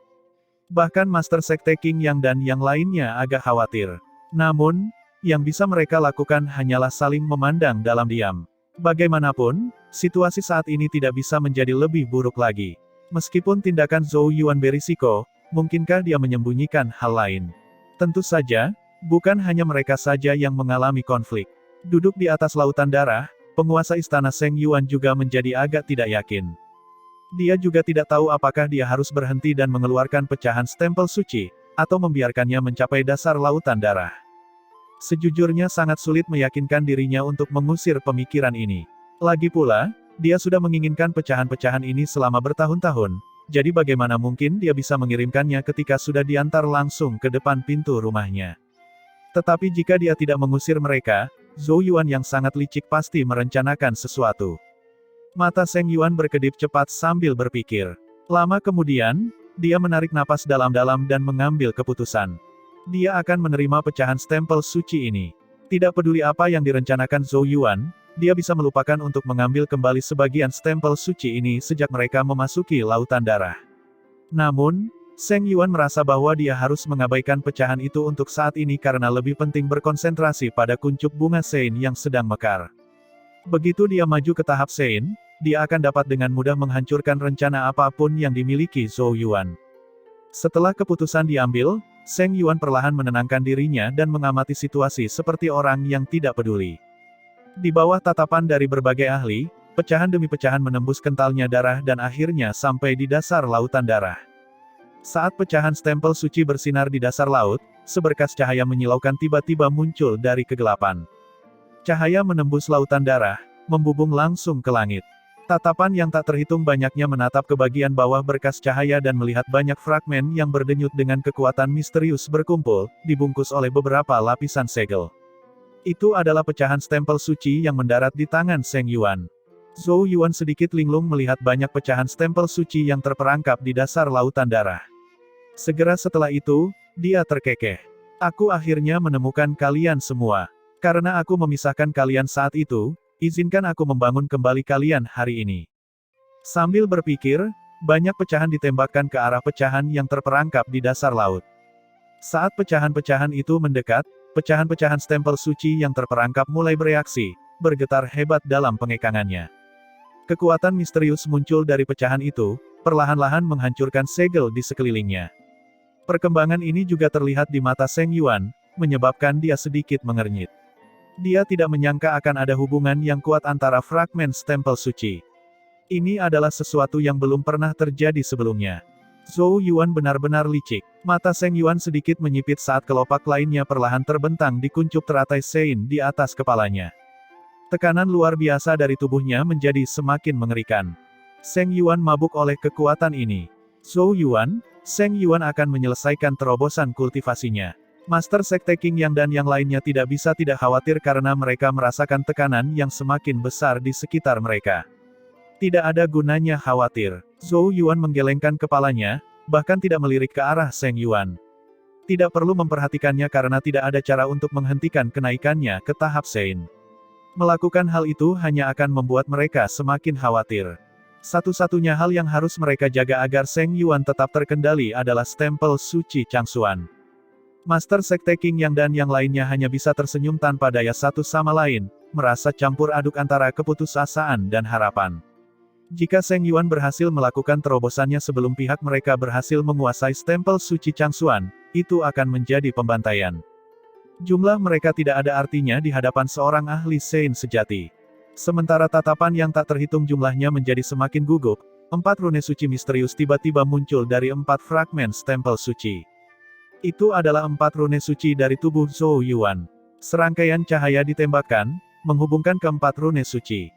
Bahkan Master Sekte King Yang dan yang lainnya agak khawatir. Namun, yang bisa mereka lakukan hanyalah saling memandang dalam diam. Bagaimanapun, situasi saat ini tidak bisa menjadi lebih buruk lagi. Meskipun tindakan Zhou Yuan berisiko, mungkinkah dia menyembunyikan hal lain? Tentu saja, bukan hanya mereka saja yang mengalami konflik. Duduk di atas lautan darah, penguasa istana Seng Yuan juga menjadi agak tidak yakin. Dia juga tidak tahu apakah dia harus berhenti dan mengeluarkan pecahan stempel suci, atau membiarkannya mencapai dasar lautan darah. Sejujurnya sangat sulit meyakinkan dirinya untuk mengusir pemikiran ini. Lagi pula, dia sudah menginginkan pecahan-pecahan ini selama bertahun-tahun, jadi bagaimana mungkin dia bisa mengirimkannya ketika sudah diantar langsung ke depan pintu rumahnya. Tetapi jika dia tidak mengusir mereka, Zhou Yuan yang sangat licik pasti merencanakan sesuatu. Mata Seng Yuan berkedip cepat sambil berpikir. Lama kemudian, dia menarik napas dalam-dalam dan mengambil keputusan. Dia akan menerima pecahan stempel suci ini. Tidak peduli apa yang direncanakan Zhou Yuan, dia bisa melupakan untuk mengambil kembali sebagian stempel suci ini sejak mereka memasuki lautan darah. Namun, Seng Yuan merasa bahwa dia harus mengabaikan pecahan itu untuk saat ini karena lebih penting berkonsentrasi pada kuncup bunga Sein yang sedang mekar. Begitu dia maju ke tahap Sein, dia akan dapat dengan mudah menghancurkan rencana apapun yang dimiliki Zhou Yuan. Setelah keputusan diambil, Seng Yuan perlahan menenangkan dirinya dan mengamati situasi seperti orang yang tidak peduli. Di bawah tatapan dari berbagai ahli, pecahan demi pecahan menembus kentalnya darah dan akhirnya sampai di dasar lautan darah. Saat pecahan stempel suci bersinar di dasar laut, seberkas cahaya menyilaukan tiba-tiba muncul dari kegelapan. Cahaya menembus lautan darah, membubung langsung ke langit. Tatapan yang tak terhitung banyaknya menatap ke bagian bawah berkas cahaya dan melihat banyak fragmen yang berdenyut dengan kekuatan misterius berkumpul, dibungkus oleh beberapa lapisan segel. Itu adalah pecahan stempel suci yang mendarat di tangan Seng Yuan. Zhou Yuan sedikit linglung melihat banyak pecahan stempel suci yang terperangkap di dasar lautan darah. Segera setelah itu, dia terkekeh. Aku akhirnya menemukan kalian semua. Karena aku memisahkan kalian saat itu, izinkan aku membangun kembali kalian hari ini. Sambil berpikir, banyak pecahan ditembakkan ke arah pecahan yang terperangkap di dasar laut. Saat pecahan-pecahan itu mendekat, pecahan-pecahan stempel suci yang terperangkap mulai bereaksi, bergetar hebat dalam pengekangannya. Kekuatan misterius muncul dari pecahan itu, perlahan-lahan menghancurkan segel di sekelilingnya. Perkembangan ini juga terlihat di mata Seng Yuan, menyebabkan dia sedikit mengernyit. Dia tidak menyangka akan ada hubungan yang kuat antara fragmen stempel suci. Ini adalah sesuatu yang belum pernah terjadi sebelumnya. Zhou Yuan benar-benar licik. Mata Seng Yuan sedikit menyipit saat kelopak lainnya perlahan terbentang di kuncup teratai Sein di atas kepalanya. Tekanan luar biasa dari tubuhnya menjadi semakin mengerikan. Seng Yuan mabuk oleh kekuatan ini. Zhou Yuan, Seng Yuan akan menyelesaikan terobosan kultivasinya. Master Sekte King Yang dan yang lainnya tidak bisa tidak khawatir karena mereka merasakan tekanan yang semakin besar di sekitar mereka. Tidak ada gunanya khawatir. Zhou Yuan menggelengkan kepalanya, bahkan tidak melirik ke arah Seng Yuan. Tidak perlu memperhatikannya karena tidak ada cara untuk menghentikan kenaikannya ke tahap Sein. Melakukan hal itu hanya akan membuat mereka semakin khawatir. Satu-satunya hal yang harus mereka jaga agar Seng Yuan tetap terkendali adalah stempel suci Changsuan. Master Sekte King Yang dan yang lainnya hanya bisa tersenyum tanpa daya satu sama lain, merasa campur aduk antara keputusasaan dan harapan. Jika Seng Yuan berhasil melakukan terobosannya sebelum pihak mereka berhasil menguasai stempel suci Changsuan, itu akan menjadi pembantaian. Jumlah mereka tidak ada artinya di hadapan seorang ahli Sein sejati. Sementara tatapan yang tak terhitung jumlahnya menjadi semakin gugup, 4 rune suci misterius tiba-tiba muncul dari 4 fragmen stempel suci. Itu adalah 4 rune suci dari tubuh Zhou Yuan. Serangkaian cahaya ditembakkan, menghubungkan keempat rune suci.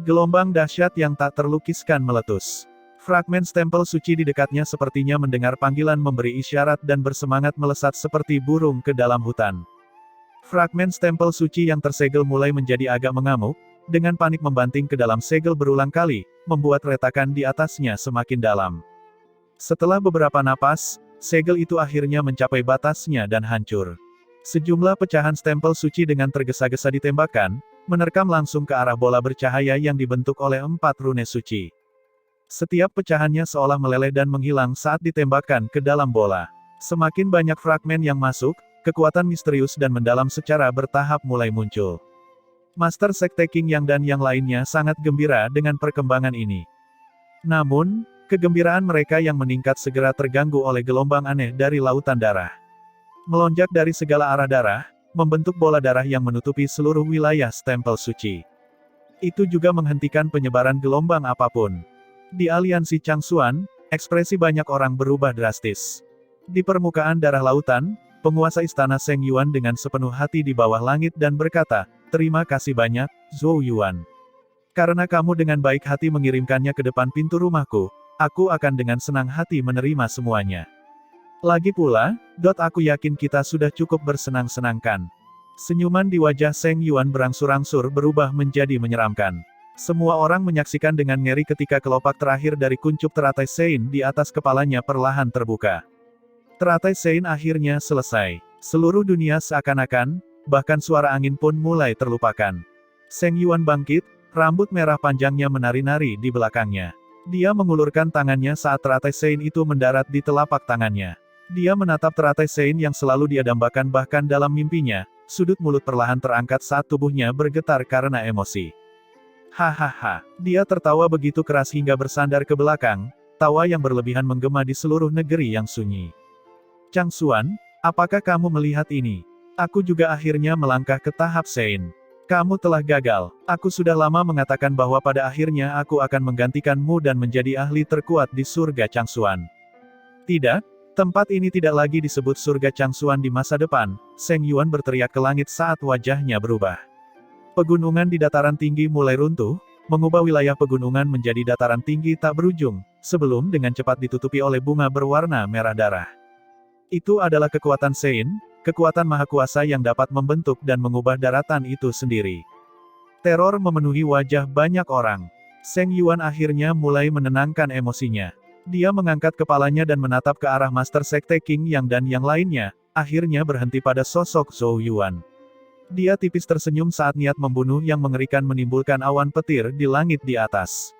Gelombang dahsyat yang tak terlukiskan meletus. Fragmen stempel suci di dekatnya sepertinya mendengar panggilan memberi isyarat dan bersemangat melesat seperti burung ke dalam hutan. Fragmen stempel suci yang tersegel mulai menjadi agak mengamuk, dengan panik membanting ke dalam segel berulang kali, membuat retakan di atasnya semakin dalam. Setelah beberapa napas, segel itu akhirnya mencapai batasnya dan hancur. Sejumlah pecahan stempel suci dengan tergesa-gesa ditembakkan, menerkam langsung ke arah bola bercahaya yang dibentuk oleh 4 rune suci. Setiap pecahannya seolah meleleh dan menghilang saat ditembakkan ke dalam bola. Semakin banyak fragmen yang masuk, kekuatan misterius dan mendalam secara bertahap mulai muncul. Master Sekte King Yang dan yang lainnya sangat gembira dengan perkembangan ini. Namun, kegembiraan mereka yang meningkat segera terganggu oleh gelombang aneh dari lautan darah. Melonjak dari segala arah darah, membentuk bola darah yang menutupi seluruh wilayah stempel suci. Itu juga menghentikan penyebaran gelombang apapun. Di aliansi Changxuan, ekspresi banyak orang berubah drastis. Di permukaan darah lautan, penguasa istana Seng Yuan dengan sepenuh hati di bawah langit dan berkata, "Terima kasih banyak, Zhou Yuan. Karena kamu dengan baik hati mengirimkannya ke depan pintu rumahku, aku akan dengan senang hati menerima semuanya. Lagi pula, aku yakin kita sudah cukup bersenang-senangkan." Senyuman di wajah Seng Yuan berangsur-angsur berubah menjadi menyeramkan. Semua orang menyaksikan dengan ngeri ketika kelopak terakhir dari kuncup teratai Sein di atas kepalanya perlahan terbuka. Teratai Sein akhirnya selesai. Seluruh dunia seakan-akan, bahkan suara angin pun mulai terlupakan. Seng Yuan bangkit, rambut merah panjangnya menari-nari di belakangnya. Dia mengulurkan tangannya saat teratai Sein itu mendarat di telapak tangannya. Dia menatap teratai Sein yang selalu dia dambakan bahkan dalam mimpinya, sudut mulut perlahan terangkat saat tubuhnya bergetar karena emosi. Hahaha, dia tertawa begitu keras hingga bersandar ke belakang, tawa yang berlebihan menggema di seluruh negeri yang sunyi. Changxuan, apakah kamu melihat ini? Aku juga akhirnya melangkah ke tahap Sein. Kamu telah gagal. Aku sudah lama mengatakan bahwa pada akhirnya aku akan menggantikanmu dan menjadi ahli terkuat di surga Changxuan. Tidak, tempat ini tidak lagi disebut surga Changxuan di masa depan, Seng Yuan berteriak ke langit saat wajahnya berubah. Pegunungan di dataran tinggi mulai runtuh, mengubah wilayah pegunungan menjadi dataran tinggi tak berujung, sebelum dengan cepat ditutupi oleh bunga berwarna merah darah. Itu adalah kekuatan Sein, kekuatan maha kuasa yang dapat membentuk dan mengubah daratan itu sendiri. Teror memenuhi wajah banyak orang. Seng Yuan akhirnya mulai menenangkan emosinya. Dia mengangkat kepalanya dan menatap ke arah Master Sekte King Yang dan yang lainnya, akhirnya berhenti pada sosok Zhou Yuan. Dia tipis tersenyum saat niat membunuh yang mengerikan menimbulkan awan petir di langit di atas.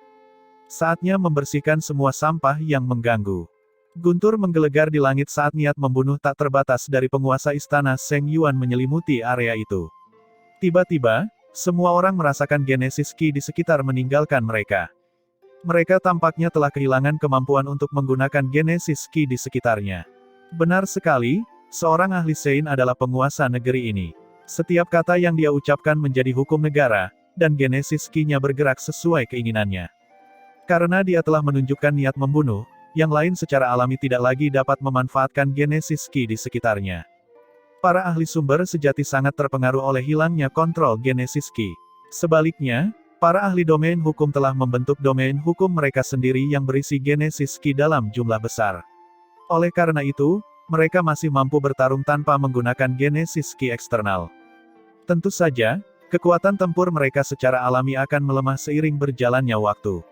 Saatnya membersihkan semua sampah yang mengganggu. Guntur menggelegar di langit saat niat membunuh tak terbatas dari penguasa istana Seng Yuan menyelimuti area itu. Tiba-tiba, semua orang merasakan Genesis Ki di sekitar meninggalkan mereka. Mereka tampaknya telah kehilangan kemampuan untuk menggunakan Genesis Ki di sekitarnya. Benar sekali, seorang ahli Sein adalah penguasa negeri ini. Setiap kata yang dia ucapkan menjadi hukum negara, dan Genesis Ki-nya bergerak sesuai keinginannya. Karena dia telah menunjukkan niat membunuh, yang lain secara alami tidak lagi dapat memanfaatkan Genesis Ki di sekitarnya. Para ahli sumber sejati sangat terpengaruh oleh hilangnya kontrol Genesis Ki. Sebaliknya, para ahli domain hukum telah membentuk domain hukum mereka sendiri yang berisi Genesis Ki dalam jumlah besar. Oleh karena itu, mereka masih mampu bertarung tanpa menggunakan Genesis Ki eksternal. Tentu saja, kekuatan tempur mereka secara alami akan melemah seiring berjalannya waktu.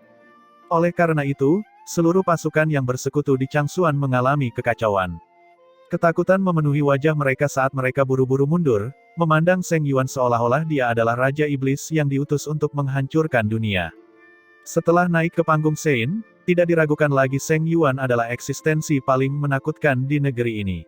Oleh karena itu, seluruh pasukan yang bersekutu di Changxuan mengalami kekacauan. Ketakutan memenuhi wajah mereka saat mereka buru-buru mundur, memandang Seng Yuan seolah-olah dia adalah Raja Iblis yang diutus untuk menghancurkan dunia. Setelah naik ke panggung Sein, tidak diragukan lagi Seng Yuan adalah eksistensi paling menakutkan di negeri ini.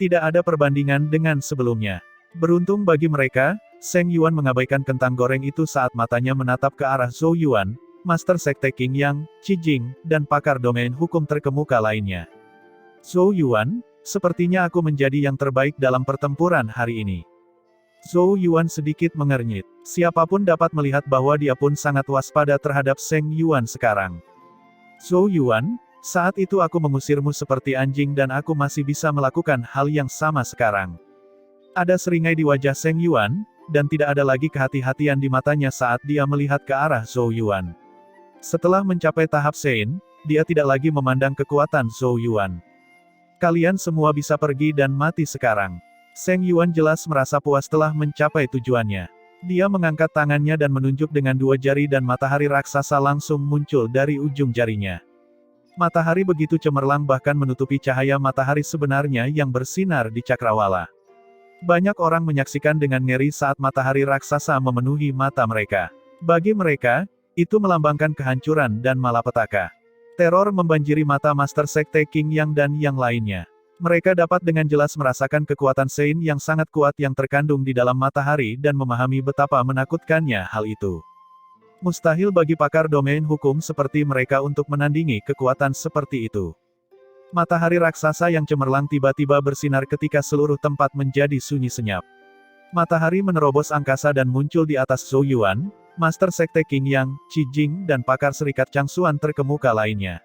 Tidak ada perbandingan dengan sebelumnya. Beruntung bagi mereka, Seng Yuan mengabaikan kentang goreng itu saat matanya menatap ke arah Zhou Yuan, Master Sekte King Yang, Qi Jing, dan pakar domain hukum terkemuka lainnya. Zhou Yuan, sepertinya aku menjadi yang terbaik dalam pertempuran hari ini. Zhou Yuan sedikit mengernyit. Siapapun dapat melihat bahwa dia pun sangat waspada terhadap Seng Yuan sekarang. Zhou Yuan, saat itu aku mengusirmu seperti anjing dan aku masih bisa melakukan hal yang sama sekarang. Ada seringai di wajah Seng Yuan, dan tidak ada lagi kehati-hatian di matanya saat dia melihat ke arah Zhou Yuan. Setelah mencapai tahap Sein, dia tidak lagi memandang kekuatan Zhou Yuan. Kalian semua bisa pergi dan mati sekarang. Seng Yuan jelas merasa puas telah mencapai tujuannya. Dia mengangkat tangannya dan menunjuk dengan dua jari dan matahari raksasa langsung muncul dari ujung jarinya. Matahari begitu cemerlang bahkan menutupi cahaya matahari sebenarnya yang bersinar di cakrawala. Banyak orang menyaksikan dengan ngeri saat matahari raksasa memenuhi mata mereka. Bagi mereka, itu melambangkan kehancuran dan malapetaka. Teror membanjiri mata Master Sekte King Yang dan yang lainnya. Mereka dapat dengan jelas merasakan kekuatan Sein yang sangat kuat yang terkandung di dalam matahari dan memahami betapa menakutkannya hal itu. Mustahil bagi pakar domain hukum seperti mereka untuk menandingi kekuatan seperti itu. Matahari raksasa yang cemerlang tiba-tiba bersinar ketika seluruh tempat menjadi sunyi senyap. Matahari menerobos angkasa dan muncul di atas Zhou Yuan, Master Sekte King Yang, Qi Jing dan pakar serikat Changsuan terkemuka lainnya.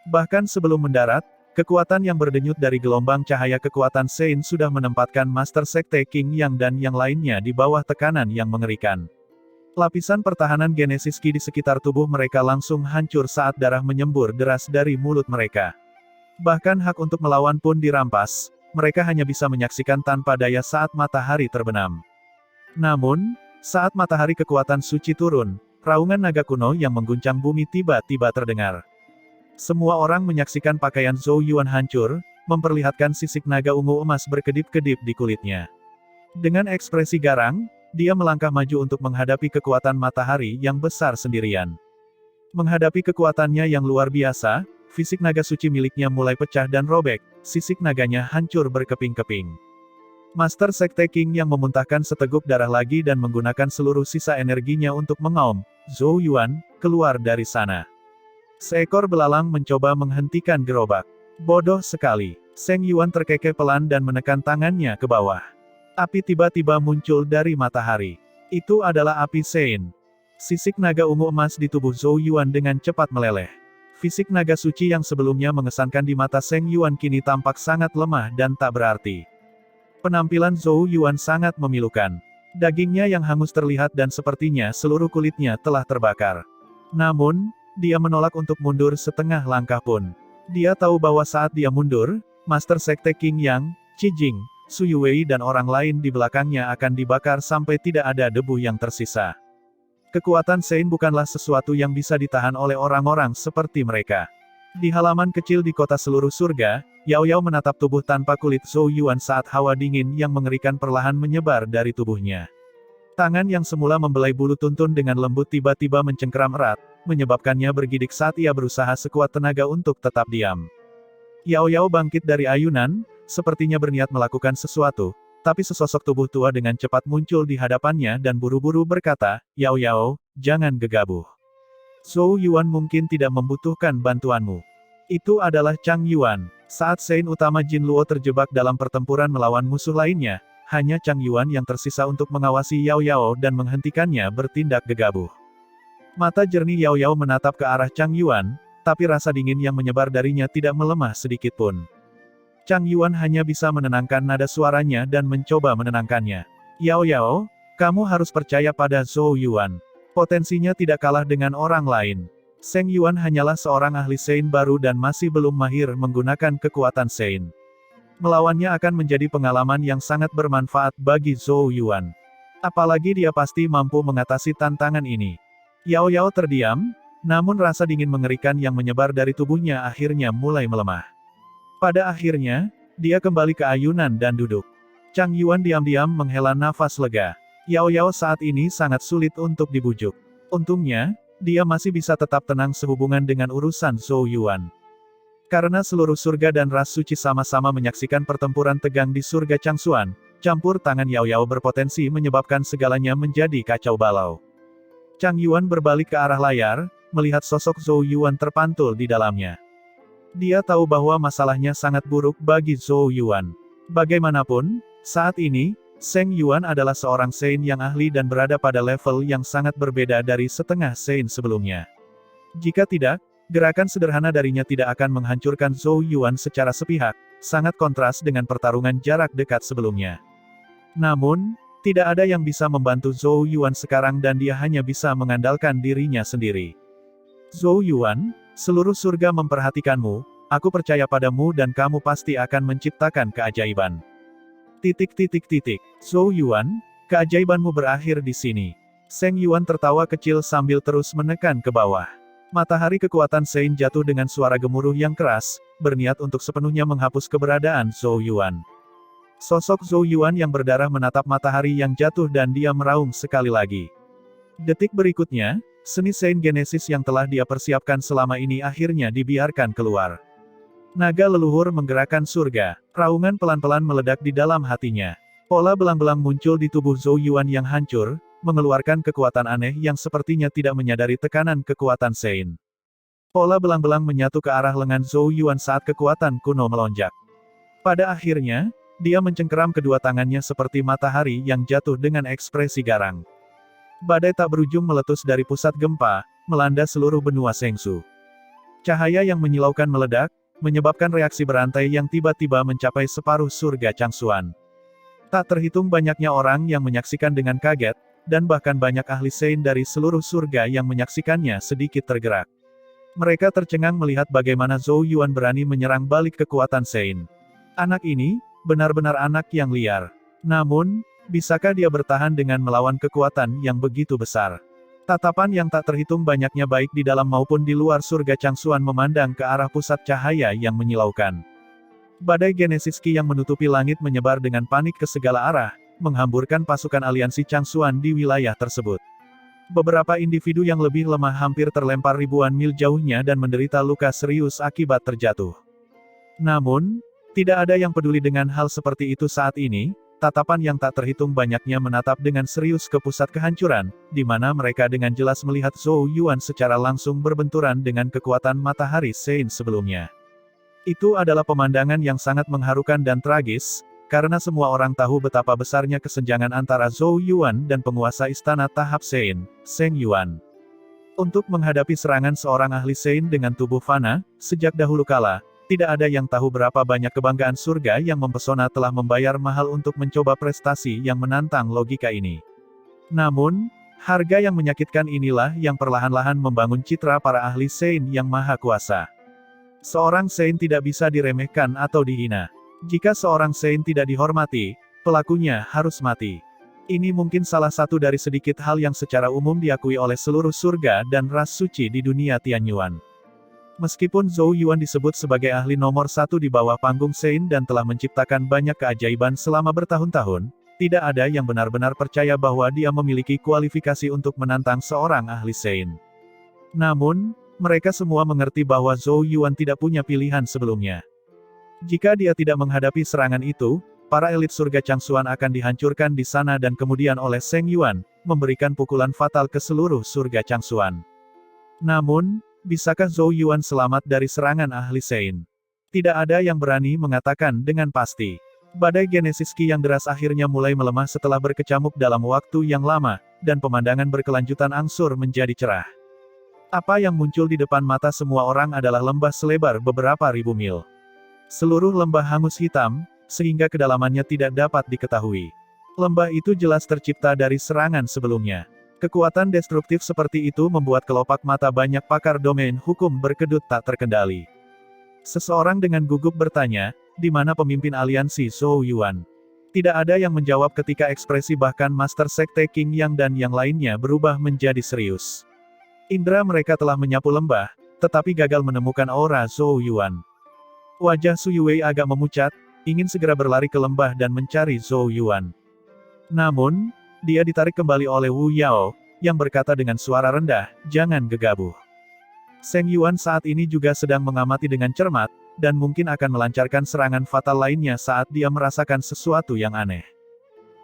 Bahkan sebelum mendarat, kekuatan yang berdenyut dari gelombang cahaya kekuatan Sein sudah menempatkan Master Sekte King Yang dan yang lainnya di bawah tekanan yang mengerikan. Lapisan pertahanan Genesis Ki di sekitar tubuh mereka langsung hancur saat darah menyembur deras dari mulut mereka. Bahkan hak untuk melawan pun dirampas, mereka hanya bisa menyaksikan tanpa daya saat matahari terbenam. Namun, saat matahari kekuatan suci turun, raungan naga kuno yang mengguncang bumi tiba-tiba terdengar. Semua orang menyaksikan pakaian Zhou Yuan hancur, memperlihatkan sisik naga ungu emas berkedip-kedip di kulitnya. Dengan ekspresi garang, dia melangkah maju untuk menghadapi kekuatan matahari yang besar sendirian. Menghadapi kekuatannya yang luar biasa, fisik naga suci miliknya mulai pecah dan robek, sisik naganya hancur berkeping-keping. Master Sekte King yang memuntahkan seteguk darah lagi dan menggunakan seluruh sisa energinya untuk mengaum, "Zhou Yuan, keluar dari sana." Seekor belalang mencoba menghentikan gerobak. Bodoh sekali. Seng Yuan terkekeh pelan dan menekan tangannya ke bawah. Api tiba-tiba muncul dari matahari. Itu adalah api Sein. Sisik naga ungu emas di tubuh Zhou Yuan dengan cepat meleleh. Fisik naga suci yang sebelumnya mengesankan di mata Seng Yuan kini tampak sangat lemah dan tak berarti. Penampilan Zhou Yuan sangat memilukan. Dagingnya yang hangus terlihat dan sepertinya seluruh kulitnya telah terbakar. Namun, dia menolak untuk mundur setengah langkah pun. Dia tahu bahwa saat dia mundur, Master Sekte King Yang, Qi Jing, Su Yuwei dan orang lain di belakangnya akan dibakar sampai tidak ada debu yang tersisa. Kekuatan Sein bukanlah sesuatu yang bisa ditahan oleh orang-orang seperti mereka. Di halaman kecil di kota seluruh surga, Yao Yao menatap tubuh tanpa kulit Zhou Yuan saat hawa dingin yang mengerikan perlahan menyebar dari tubuhnya. Tangan yang semula membelai bulu tuntun dengan lembut tiba-tiba mencengkeram erat, menyebabkannya bergidik saat ia berusaha sekuat tenaga untuk tetap diam. Yao Yao bangkit dari ayunan, sepertinya berniat melakukan sesuatu, tapi sesosok tubuh tua dengan cepat muncul di hadapannya dan buru-buru berkata, "Yao Yao, jangan gegabah. Zhou Yuan mungkin tidak membutuhkan bantuanmu." Itu adalah Chang Yuan. Saat Sein utama Jin Luo terjebak dalam pertempuran melawan musuh lainnya, hanya Chang Yuan yang tersisa untuk mengawasi Yao Yao dan menghentikannya bertindak gegabah. Mata jernih Yao Yao menatap ke arah Chang Yuan, tapi rasa dingin yang menyebar darinya tidak melemah sedikit pun. Chang Yuan hanya bisa menenangkan nada suaranya dan mencoba menenangkannya. "Yao Yao, kamu harus percaya pada Zhou Yuan. Potensinya tidak kalah dengan orang lain." Seng Yuan hanyalah seorang ahli Sein baru dan masih belum mahir menggunakan kekuatan Sein. Melawannya akan menjadi pengalaman yang sangat bermanfaat bagi Zhou Yuan. Apalagi dia pasti mampu mengatasi tantangan ini. Yao Yao terdiam, namun rasa dingin mengerikan yang menyebar dari tubuhnya akhirnya mulai melemah. Pada akhirnya, dia kembali ke ayunan dan duduk. Chang Yuan diam-diam menghela nafas lega. Yao Yao saat ini sangat sulit untuk dibujuk. Untungnya, dia masih bisa tetap tenang sehubungan dengan urusan Zhou Yuan. Karena seluruh surga dan ras suci sama-sama menyaksikan pertempuran tegang di surga Changsuan, campur tangan Yao Yao berpotensi menyebabkan segalanya menjadi kacau balau. Chang Yuan berbalik ke arah layar, melihat sosok Zhou Yuan terpantul di dalamnya. Dia tahu bahwa masalahnya sangat buruk bagi Zhou Yuan. Bagaimanapun, saat ini, Seng Yuan adalah seorang Sein yang ahli dan berada pada level yang sangat berbeda dari setengah Sein sebelumnya. Jika tidak, Gerakan sederhana darinya tidak akan menghancurkan Zhou Yuan secara sepihak, sangat kontras dengan pertarungan jarak dekat sebelumnya. Namun, tidak ada yang bisa membantu Zhou Yuan sekarang dan dia hanya bisa mengandalkan dirinya sendiri. Zhou Yuan, seluruh surga memperhatikanmu, aku percaya padamu dan kamu pasti akan menciptakan keajaiban. Zhou Yuan, keajaibanmu berakhir di sini. Seng Yuan tertawa kecil sambil terus menekan ke bawah. Matahari kekuatan Sein jatuh dengan suara gemuruh yang keras, berniat untuk sepenuhnya menghapus keberadaan Zhou Yuan. Sosok Zhou Yuan yang berdarah menatap matahari yang jatuh dan dia meraung sekali lagi. Detik berikutnya, seni Sein Genesis yang telah dia persiapkan selama ini akhirnya dibiarkan keluar. Naga leluhur menggerakkan surga, raungan pelan-pelan meledak di dalam hatinya. Pola belang-belang muncul di tubuh Zhou Yuan yang hancur, mengeluarkan kekuatan aneh yang sepertinya tidak menyadari tekanan kekuatan Sein. Pola belang-belang menyatu ke arah lengan Zhou Yuan saat kekuatan kuno melonjak. Pada akhirnya, dia mencengkeram kedua tangannya seperti matahari yang jatuh dengan ekspresi garang. Badai tak berujung meletus dari pusat gempa, melanda seluruh benua Sengsu. Cahaya yang menyilaukan meledak, menyebabkan reaksi berantai yang tiba-tiba mencapai separuh surga Changsuan. Tak terhitung banyaknya orang yang menyaksikan dengan kaget, dan bahkan banyak ahli Sein dari seluruh surga yang menyaksikannya sedikit tergerak. Mereka tercengang melihat bagaimana Zhou Yuan berani menyerang balik kekuatan Sein. Anak ini, benar-benar anak yang liar. Namun, bisakah dia bertahan dengan melawan kekuatan yang begitu besar? Tatapan yang tak terhitung banyaknya baik di dalam maupun di luar surga Changsuan memandang ke arah pusat cahaya yang menyilaukan. Badai Genesis Qi yang menutupi langit menyebar dengan panik ke segala arah, menghamburkan pasukan aliansi Changsuan di wilayah tersebut. Beberapa individu yang lebih lemah hampir terlempar ribuan mil jauhnya dan menderita luka serius akibat terjatuh. Namun, tidak ada yang peduli dengan hal seperti itu saat ini, tatapan yang tak terhitung banyaknya menatap dengan serius ke pusat kehancuran, di mana mereka dengan jelas melihat Zhou Yuan secara langsung berbenturan dengan kekuatan matahari Sein sebelumnya. Itu adalah pemandangan yang sangat mengharukan dan tragis, karena semua orang tahu betapa besarnya kesenjangan antara Zhou Yuan dan penguasa istana tahap Sein, Seng Yuan. Untuk menghadapi serangan seorang ahli Sein dengan tubuh fana, sejak dahulu kala, tidak ada yang tahu berapa banyak kebanggaan surga yang mempesona telah membayar mahal untuk mencoba prestasi yang menantang logika ini. Namun, harga yang menyakitkan inilah yang perlahan-lahan membangun citra para ahli Sein yang maha kuasa. Seorang Sein tidak bisa diremehkan atau dihina. Jika seorang Sein tidak dihormati, pelakunya harus mati. Ini mungkin salah satu dari sedikit hal yang secara umum diakui oleh seluruh surga dan ras suci di dunia Tianyuan. Meskipun Zhou Yuan disebut sebagai ahli nomor satu di bawah panggung Sein dan telah menciptakan banyak keajaiban selama bertahun-tahun, tidak ada yang benar-benar percaya bahwa dia memiliki kualifikasi untuk menantang seorang ahli Sein. Namun, mereka semua mengerti bahwa Zhou Yuan tidak punya pilihan sebelumnya. Jika dia tidak menghadapi serangan itu, para elit surga Changsuan akan dihancurkan di sana dan kemudian oleh Seng Yuan, memberikan pukulan fatal ke seluruh surga Changsuan. Namun, bisakah Zhou Yuan selamat dari serangan ahli Sein? Tidak ada yang berani mengatakan dengan pasti. Badai Genesis Qi yang deras akhirnya mulai melemah setelah berkecamuk dalam waktu yang lama, dan pemandangan berkelanjutan angsur menjadi cerah. Apa yang muncul di depan mata semua orang adalah lembah selebar beberapa ribu mil. Seluruh lembah hangus hitam, sehingga kedalamannya tidak dapat diketahui. Lembah itu jelas tercipta dari serangan sebelumnya. Kekuatan destruktif seperti itu membuat kelopak mata banyak pakar domain hukum berkedut tak terkendali. Seseorang dengan gugup bertanya, di mana pemimpin aliansi Zhou Yuan? Tidak ada yang menjawab ketika ekspresi bahkan Master Sekte King Yang dan yang lainnya berubah menjadi serius. Indra mereka telah menyapu lembah, tetapi gagal menemukan aura Zhou Yuan. Wajah Su Yuwei agak memucat, ingin segera berlari ke lembah dan mencari Zhou Yuan. Namun, dia ditarik kembali oleh Wu Yao, yang berkata dengan suara rendah, "Jangan gegabah." Seng Yuan saat ini juga sedang mengamati dengan cermat, dan mungkin akan melancarkan serangan fatal lainnya saat dia merasakan sesuatu yang aneh.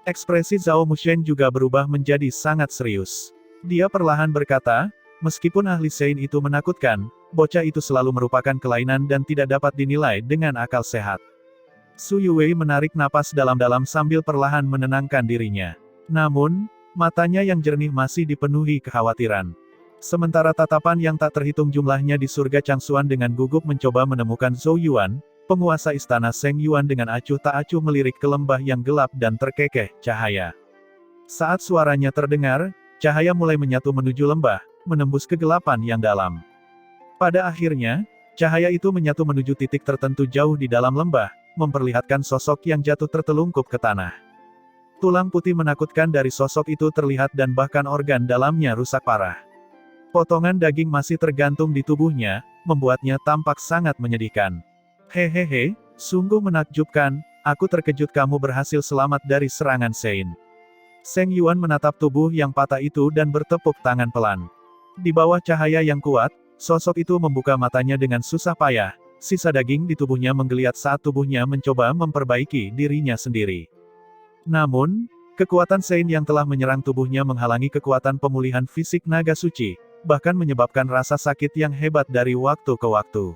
Ekspresi Zhao Mushen juga berubah menjadi sangat serius. Dia perlahan berkata, "Meskipun ahli Sein itu menakutkan, bocah itu selalu merupakan kelainan dan tidak dapat dinilai dengan akal sehat." Su Yuwei menarik napas dalam-dalam sambil perlahan menenangkan dirinya. Namun, matanya yang jernih masih dipenuhi kekhawatiran. Sementara tatapan yang tak terhitung jumlahnya di surga Changsuan dengan gugup mencoba menemukan Zhou Yuan, penguasa istana Seng Yuan dengan acuh tak acuh melirik ke lembah yang gelap dan terkekeh cahaya. Saat suaranya terdengar, cahaya mulai menyatu menuju lembah, menembus kegelapan yang dalam. Pada akhirnya, cahaya itu menyatu menuju titik tertentu jauh di dalam lembah, memperlihatkan sosok yang jatuh tertelungkup ke tanah. Tulang putih menakutkan dari sosok itu terlihat dan bahkan organ dalamnya rusak parah. Potongan daging masih tergantung di tubuhnya, membuatnya tampak sangat menyedihkan. Hehehe, sungguh menakjubkan, aku terkejut kamu berhasil selamat dari serangan Sein. Seng Yuan menatap tubuh yang patah itu dan bertepuk tangan pelan. Di bawah cahaya yang kuat, sosok itu membuka matanya dengan susah payah, sisa daging di tubuhnya menggeliat saat tubuhnya mencoba memperbaiki dirinya sendiri. Namun, kekuatan Sein yang telah menyerang tubuhnya menghalangi kekuatan pemulihan fisik naga suci, bahkan menyebabkan rasa sakit yang hebat dari waktu ke waktu.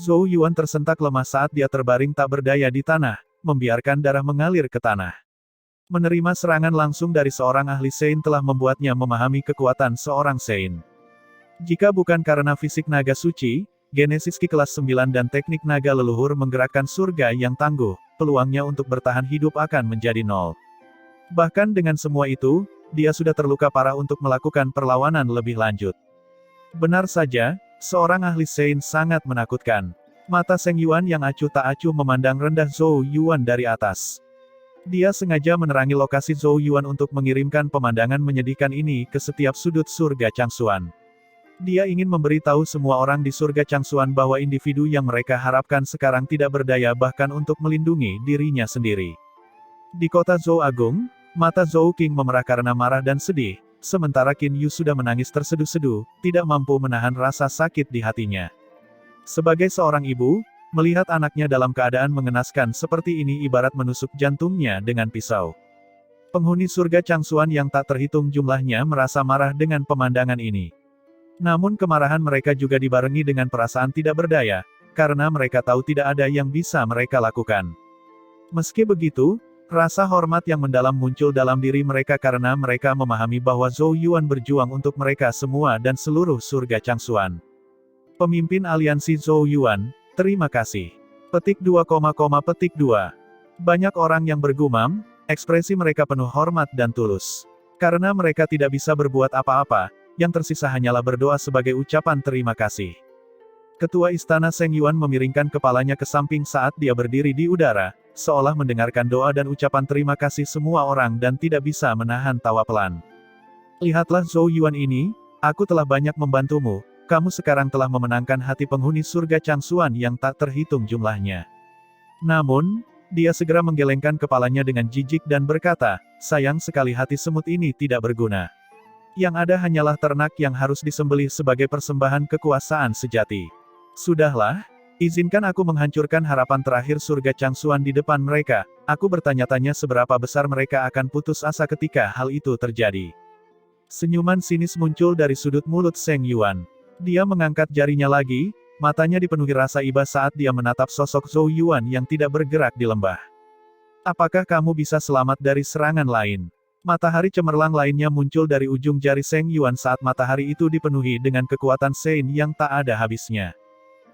Zhou Yuan tersentak lemah saat dia terbaring tak berdaya di tanah, membiarkan darah mengalir ke tanah. Menerima serangan langsung dari seorang ahli Sein telah membuatnya memahami kekuatan seorang Sein. Jika bukan karena fisik naga suci, Genesis Ki kelas 9 dan teknik naga leluhur menggerakkan surga yang tangguh, peluangnya untuk bertahan hidup akan menjadi nol. Bahkan dengan semua itu, dia sudah terluka parah untuk melakukan perlawanan lebih lanjut. Benar saja, seorang ahli Sein sangat menakutkan. Mata Seng Yuan yang acuh tak acuh memandang rendah Zhou Yuan dari atas. Dia sengaja menerangi lokasi Zhou Yuan untuk mengirimkan pemandangan menyedihkan ini ke setiap sudut surga Changsuan. Dia ingin memberitahu semua orang di surga Changsuan bahwa individu yang mereka harapkan sekarang tidak berdaya bahkan untuk melindungi dirinya sendiri. Di kota Zhou Agung, mata Zhou King memerah karena marah dan sedih, sementara Qin Yu sudah menangis terseduh-seduh, tidak mampu menahan rasa sakit di hatinya. Sebagai seorang ibu, melihat anaknya dalam keadaan mengenaskan seperti ini ibarat menusuk jantungnya dengan pisau. Penghuni surga Changsuan yang tak terhitung jumlahnya merasa marah dengan pemandangan ini. Namun kemarahan mereka juga dibarengi dengan perasaan tidak berdaya, karena mereka tahu tidak ada yang bisa mereka lakukan. Meski begitu, rasa hormat yang mendalam muncul dalam diri mereka karena mereka memahami bahwa Zhou Yuan berjuang untuk mereka semua dan seluruh surga Changsuan. Pemimpin aliansi Zhou Yuan, terima kasih. Petik 2, petik 2. Banyak orang yang bergumam, ekspresi mereka penuh hormat dan tulus. Karena mereka tidak bisa berbuat apa-apa, yang tersisa hanyalah berdoa sebagai ucapan terima kasih. Ketua Istana Seng Yuan memiringkan kepalanya ke samping saat dia berdiri di udara, seolah mendengarkan doa dan ucapan terima kasih semua orang dan tidak bisa menahan tawa pelan. Lihatlah Zhou Yuan ini, aku telah banyak membantumu, kamu sekarang telah memenangkan hati penghuni surga Changsuan yang tak terhitung jumlahnya. Namun, dia segera menggelengkan kepalanya dengan jijik dan berkata, sayang sekali hati semut ini tidak berguna. Yang ada hanyalah ternak yang harus disembelih sebagai persembahan kekuasaan sejati. Sudahlah, izinkan aku menghancurkan harapan terakhir surga Changsuan di depan mereka, aku bertanya-tanya seberapa besar mereka akan putus asa ketika hal itu terjadi. Senyuman sinis muncul dari sudut mulut Seng Yuan. Dia mengangkat jarinya lagi, matanya dipenuhi rasa iba saat dia menatap sosok Zhou Yuan yang tidak bergerak di lembah. Apakah kamu bisa selamat dari serangan lain? Matahari cemerlang lainnya muncul dari ujung jari Seng Yuan saat matahari itu dipenuhi dengan kekuatan Sein yang tak ada habisnya.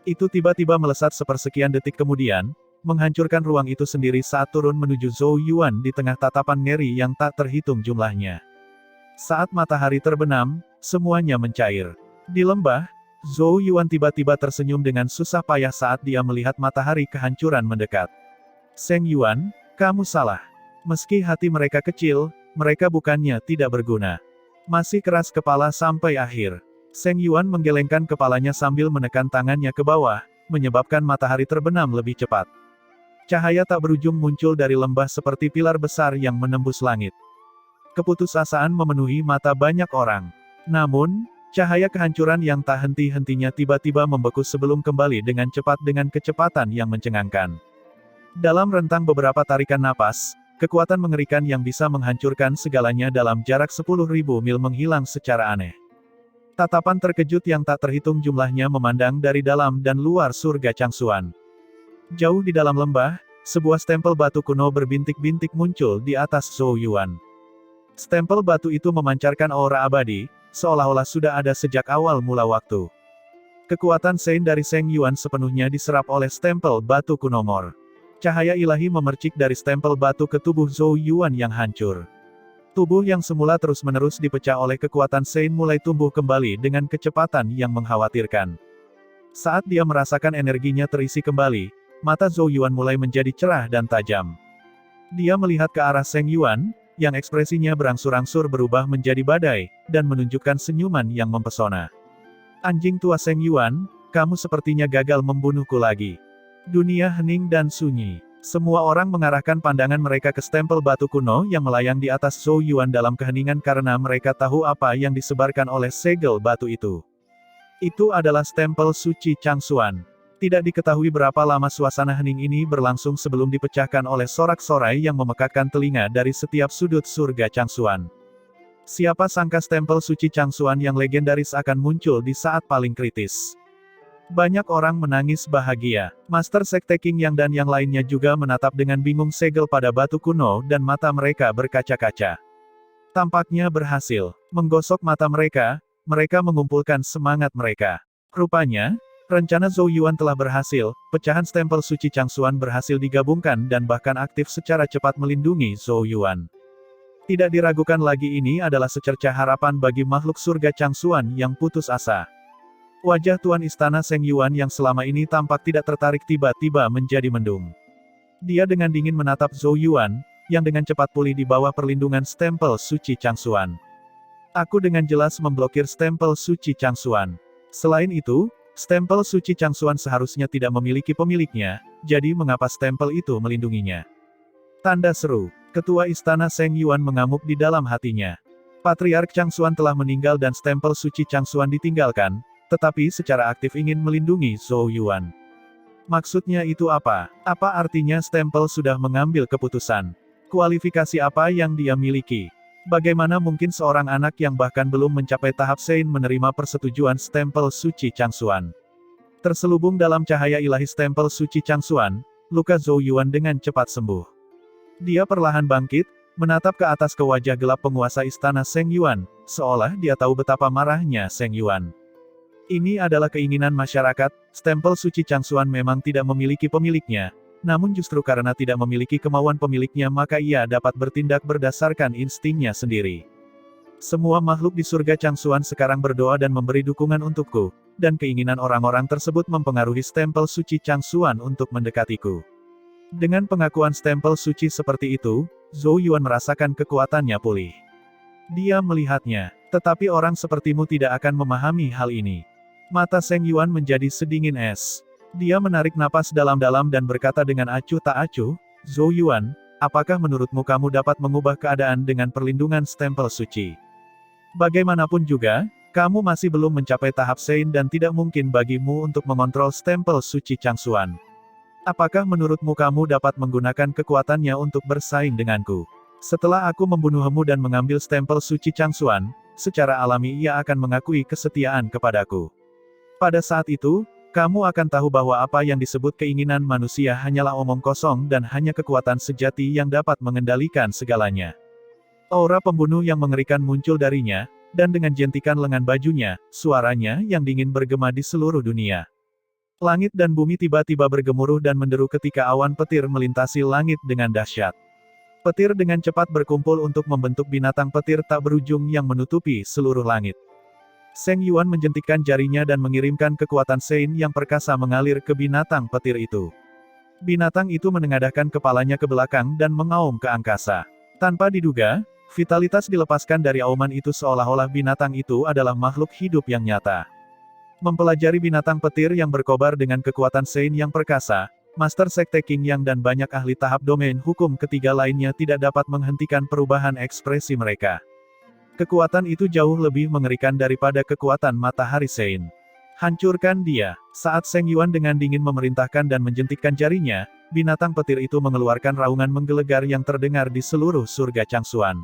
Itu tiba-tiba melesat sepersekian detik kemudian, menghancurkan ruang itu sendiri saat turun menuju Zhou Yuan di tengah tatapan ngeri yang tak terhitung jumlahnya. Saat matahari terbenam, semuanya mencair. Di lembah, Zhou Yuan tiba-tiba tersenyum dengan susah payah saat dia melihat matahari kehancuran mendekat. Seng Yuan, kamu salah. Meski hati mereka kecil, mereka bukannya tidak berguna. Masih keras kepala sampai akhir. Seng Yuan menggelengkan kepalanya sambil menekan tangannya ke bawah, menyebabkan matahari terbenam lebih cepat. Cahaya tak berujung muncul dari lembah seperti pilar besar yang menembus langit. Keputusasaan memenuhi mata banyak orang. Namun, cahaya kehancuran yang tak henti-hentinya tiba-tiba membeku sebelum kembali dengan cepat dengan kecepatan yang mencengangkan. Dalam rentang beberapa tarikan napas, kekuatan mengerikan yang bisa menghancurkan segalanya dalam jarak 10.000 mil menghilang secara aneh. Tatapan terkejut yang tak terhitung jumlahnya memandang dari dalam dan luar surga Changsuan. Jauh di dalam lembah, sebuah stempel batu kuno berbintik-bintik muncul di atas Zhou Yuan. Stempel batu itu memancarkan aura abadi, seolah-olah sudah ada sejak awal mula waktu. Kekuatan Sein dari Zheng Yuan sepenuhnya diserap oleh stempel batu kuno Mor. Cahaya ilahi memercik dari stempel batu ke tubuh Zhou Yuan yang hancur. Tubuh yang semula terus-menerus dipecah oleh kekuatan Sein mulai tumbuh kembali dengan kecepatan yang mengkhawatirkan. Saat dia merasakan energinya terisi kembali, mata Zhou Yuan mulai menjadi cerah dan tajam. Dia melihat ke arah Zheng Yuan, yang ekspresinya berangsur-angsur berubah menjadi badai, dan menunjukkan senyuman yang mempesona. Anjing tua Zheng Yuan, kamu sepertinya gagal membunuhku lagi. Dunia hening dan sunyi. Semua orang mengarahkan pandangan mereka ke stempel batu kuno yang melayang di atas Zhou Yuan dalam keheningan karena mereka tahu apa yang disebarkan oleh segel batu itu. Itu adalah stempel suci Changxuan. Tidak diketahui berapa lama suasana hening ini berlangsung sebelum dipecahkan oleh sorak-sorai yang memekakkan telinga dari setiap sudut surga Changxuan. Siapa sangka stempel suci Changxuan yang legendaris akan muncul di saat paling kritis. Banyak orang menangis bahagia. Master Sekte King Yang dan yang lainnya juga menatap dengan bingung segel pada batu kuno dan mata mereka berkaca-kaca. Tampaknya berhasil. Menggosok mata mereka, mereka mengumpulkan semangat mereka. Rupanya, rencana Zhou Yuan telah berhasil, pecahan stempel suci Changxuan berhasil digabungkan dan bahkan aktif secara cepat melindungi Zhou Yuan. Tidak diragukan lagi ini adalah secercah harapan bagi makhluk surga Changxuan yang putus asa. Wajah Tuan Istana Zheng Yuan yang selama ini tampak tidak tertarik tiba-tiba menjadi mendung. Dia dengan dingin menatap Zhou Yuan, yang dengan cepat pulih di bawah perlindungan stempel suci Changxuan. Aku dengan jelas memblokir stempel suci Changxuan. Selain itu, stempel suci Changxuan seharusnya tidak memiliki pemiliknya, jadi mengapa stempel itu melindunginya? Tanda seru. Ketua Istana Zheng Yuan mengamuk di dalam hatinya. Patriark Changxuan telah meninggal dan stempel suci Changxuan ditinggalkan, tetapi secara aktif ingin melindungi Zhou Yuan. Maksudnya itu apa? Apa artinya stempel sudah mengambil keputusan? Kualifikasi apa yang dia miliki? Bagaimana mungkin seorang anak yang bahkan belum mencapai tahap Sein menerima persetujuan stempel suci Changxuan? Terselubung dalam cahaya ilahi stempel suci Changxuan, luka Zhou Yuan dengan cepat sembuh. Dia perlahan bangkit, menatap ke atas ke wajah gelap penguasa istana Zheng Yuan, seolah dia tahu betapa marahnya Zheng Yuan. Ini adalah keinginan masyarakat, stempel suci Changxuan memang tidak memiliki pemiliknya, namun justru karena tidak memiliki kemauan pemiliknya maka ia dapat bertindak berdasarkan instingnya sendiri. Semua makhluk di surga Changxuan sekarang berdoa dan memberi dukungan untukku, dan keinginan orang-orang tersebut mempengaruhi stempel suci Changxuan untuk mendekatiku. Dengan pengakuan stempel suci seperti itu, Zhou Yuan merasakan kekuatannya pulih. Dia melihatnya, tetapi orang sepertimu tidak akan memahami hal ini. Mata Zheng Yuan menjadi sedingin es. Dia menarik napas dalam-dalam dan berkata dengan acuh tak acuh, Zhou Yuan, apakah menurutmu kamu dapat mengubah keadaan dengan perlindungan stempel suci? Bagaimanapun juga, kamu masih belum mencapai tahap Sein dan tidak mungkin bagimu untuk mengontrol stempel suci Changxuan. Apakah menurutmu kamu dapat menggunakan kekuatannya untuk bersaing denganku? Setelah aku membunuhmu dan mengambil stempel suci Changxuan, secara alami ia akan mengakui kesetiaan kepadaku. Pada saat itu, kamu akan tahu bahwa apa yang disebut keinginan manusia hanyalah omong kosong dan hanya kekuatan sejati yang dapat mengendalikan segalanya. Aura pembunuh yang mengerikan muncul darinya, dan dengan jentikan lengan bajunya, suaranya yang dingin bergema di seluruh dunia. Langit dan bumi tiba-tiba bergemuruh dan menderu ketika awan petir melintasi langit dengan dahsyat. Petir dengan cepat berkumpul untuk membentuk binatang petir tak berujung yang menutupi seluruh langit. Zheng Yuan menjentikkan jarinya dan mengirimkan kekuatan Sein yang perkasa mengalir ke binatang petir itu. Binatang itu menengadahkan kepalanya ke belakang dan mengaum ke angkasa. Tanpa diduga, vitalitas dilepaskan dari auman itu seolah-olah binatang itu adalah makhluk hidup yang nyata. Mempelajari binatang petir yang berkobar dengan kekuatan Sein yang perkasa, Master Sekte King Yang dan banyak ahli tahap domain hukum ketiga lainnya tidak dapat menghentikan perubahan ekspresi mereka. Kekuatan itu jauh lebih mengerikan daripada kekuatan matahari Sein. Hancurkan dia. Saat Zheng Yuan dengan dingin memerintahkan dan menjentikkan jarinya, binatang petir itu mengeluarkan raungan menggelegar yang terdengar di seluruh surga Changxuan.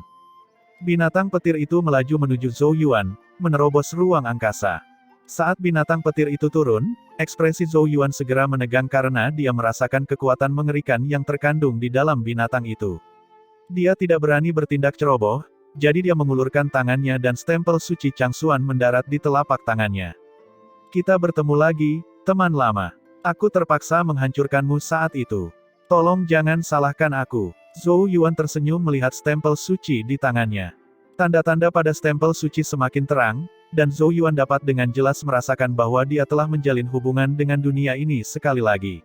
Binatang petir itu melaju menuju Zhou Yuan, menerobos ruang angkasa. Saat binatang petir itu turun, ekspresi Zhou Yuan segera menegang karena dia merasakan kekuatan mengerikan yang terkandung di dalam binatang itu. Dia tidak berani bertindak ceroboh, Jadi dia mengulurkan tangannya dan stempel suci Changsuan mendarat di telapak tangannya. Kita bertemu lagi, teman lama. Aku terpaksa menghancurkanmu saat itu. Tolong jangan salahkan aku. Zhou Yuan tersenyum melihat stempel suci di tangannya. Tanda-tanda pada stempel suci semakin terang, dan Zhou Yuan dapat dengan jelas merasakan bahwa dia telah menjalin hubungan dengan dunia ini sekali lagi.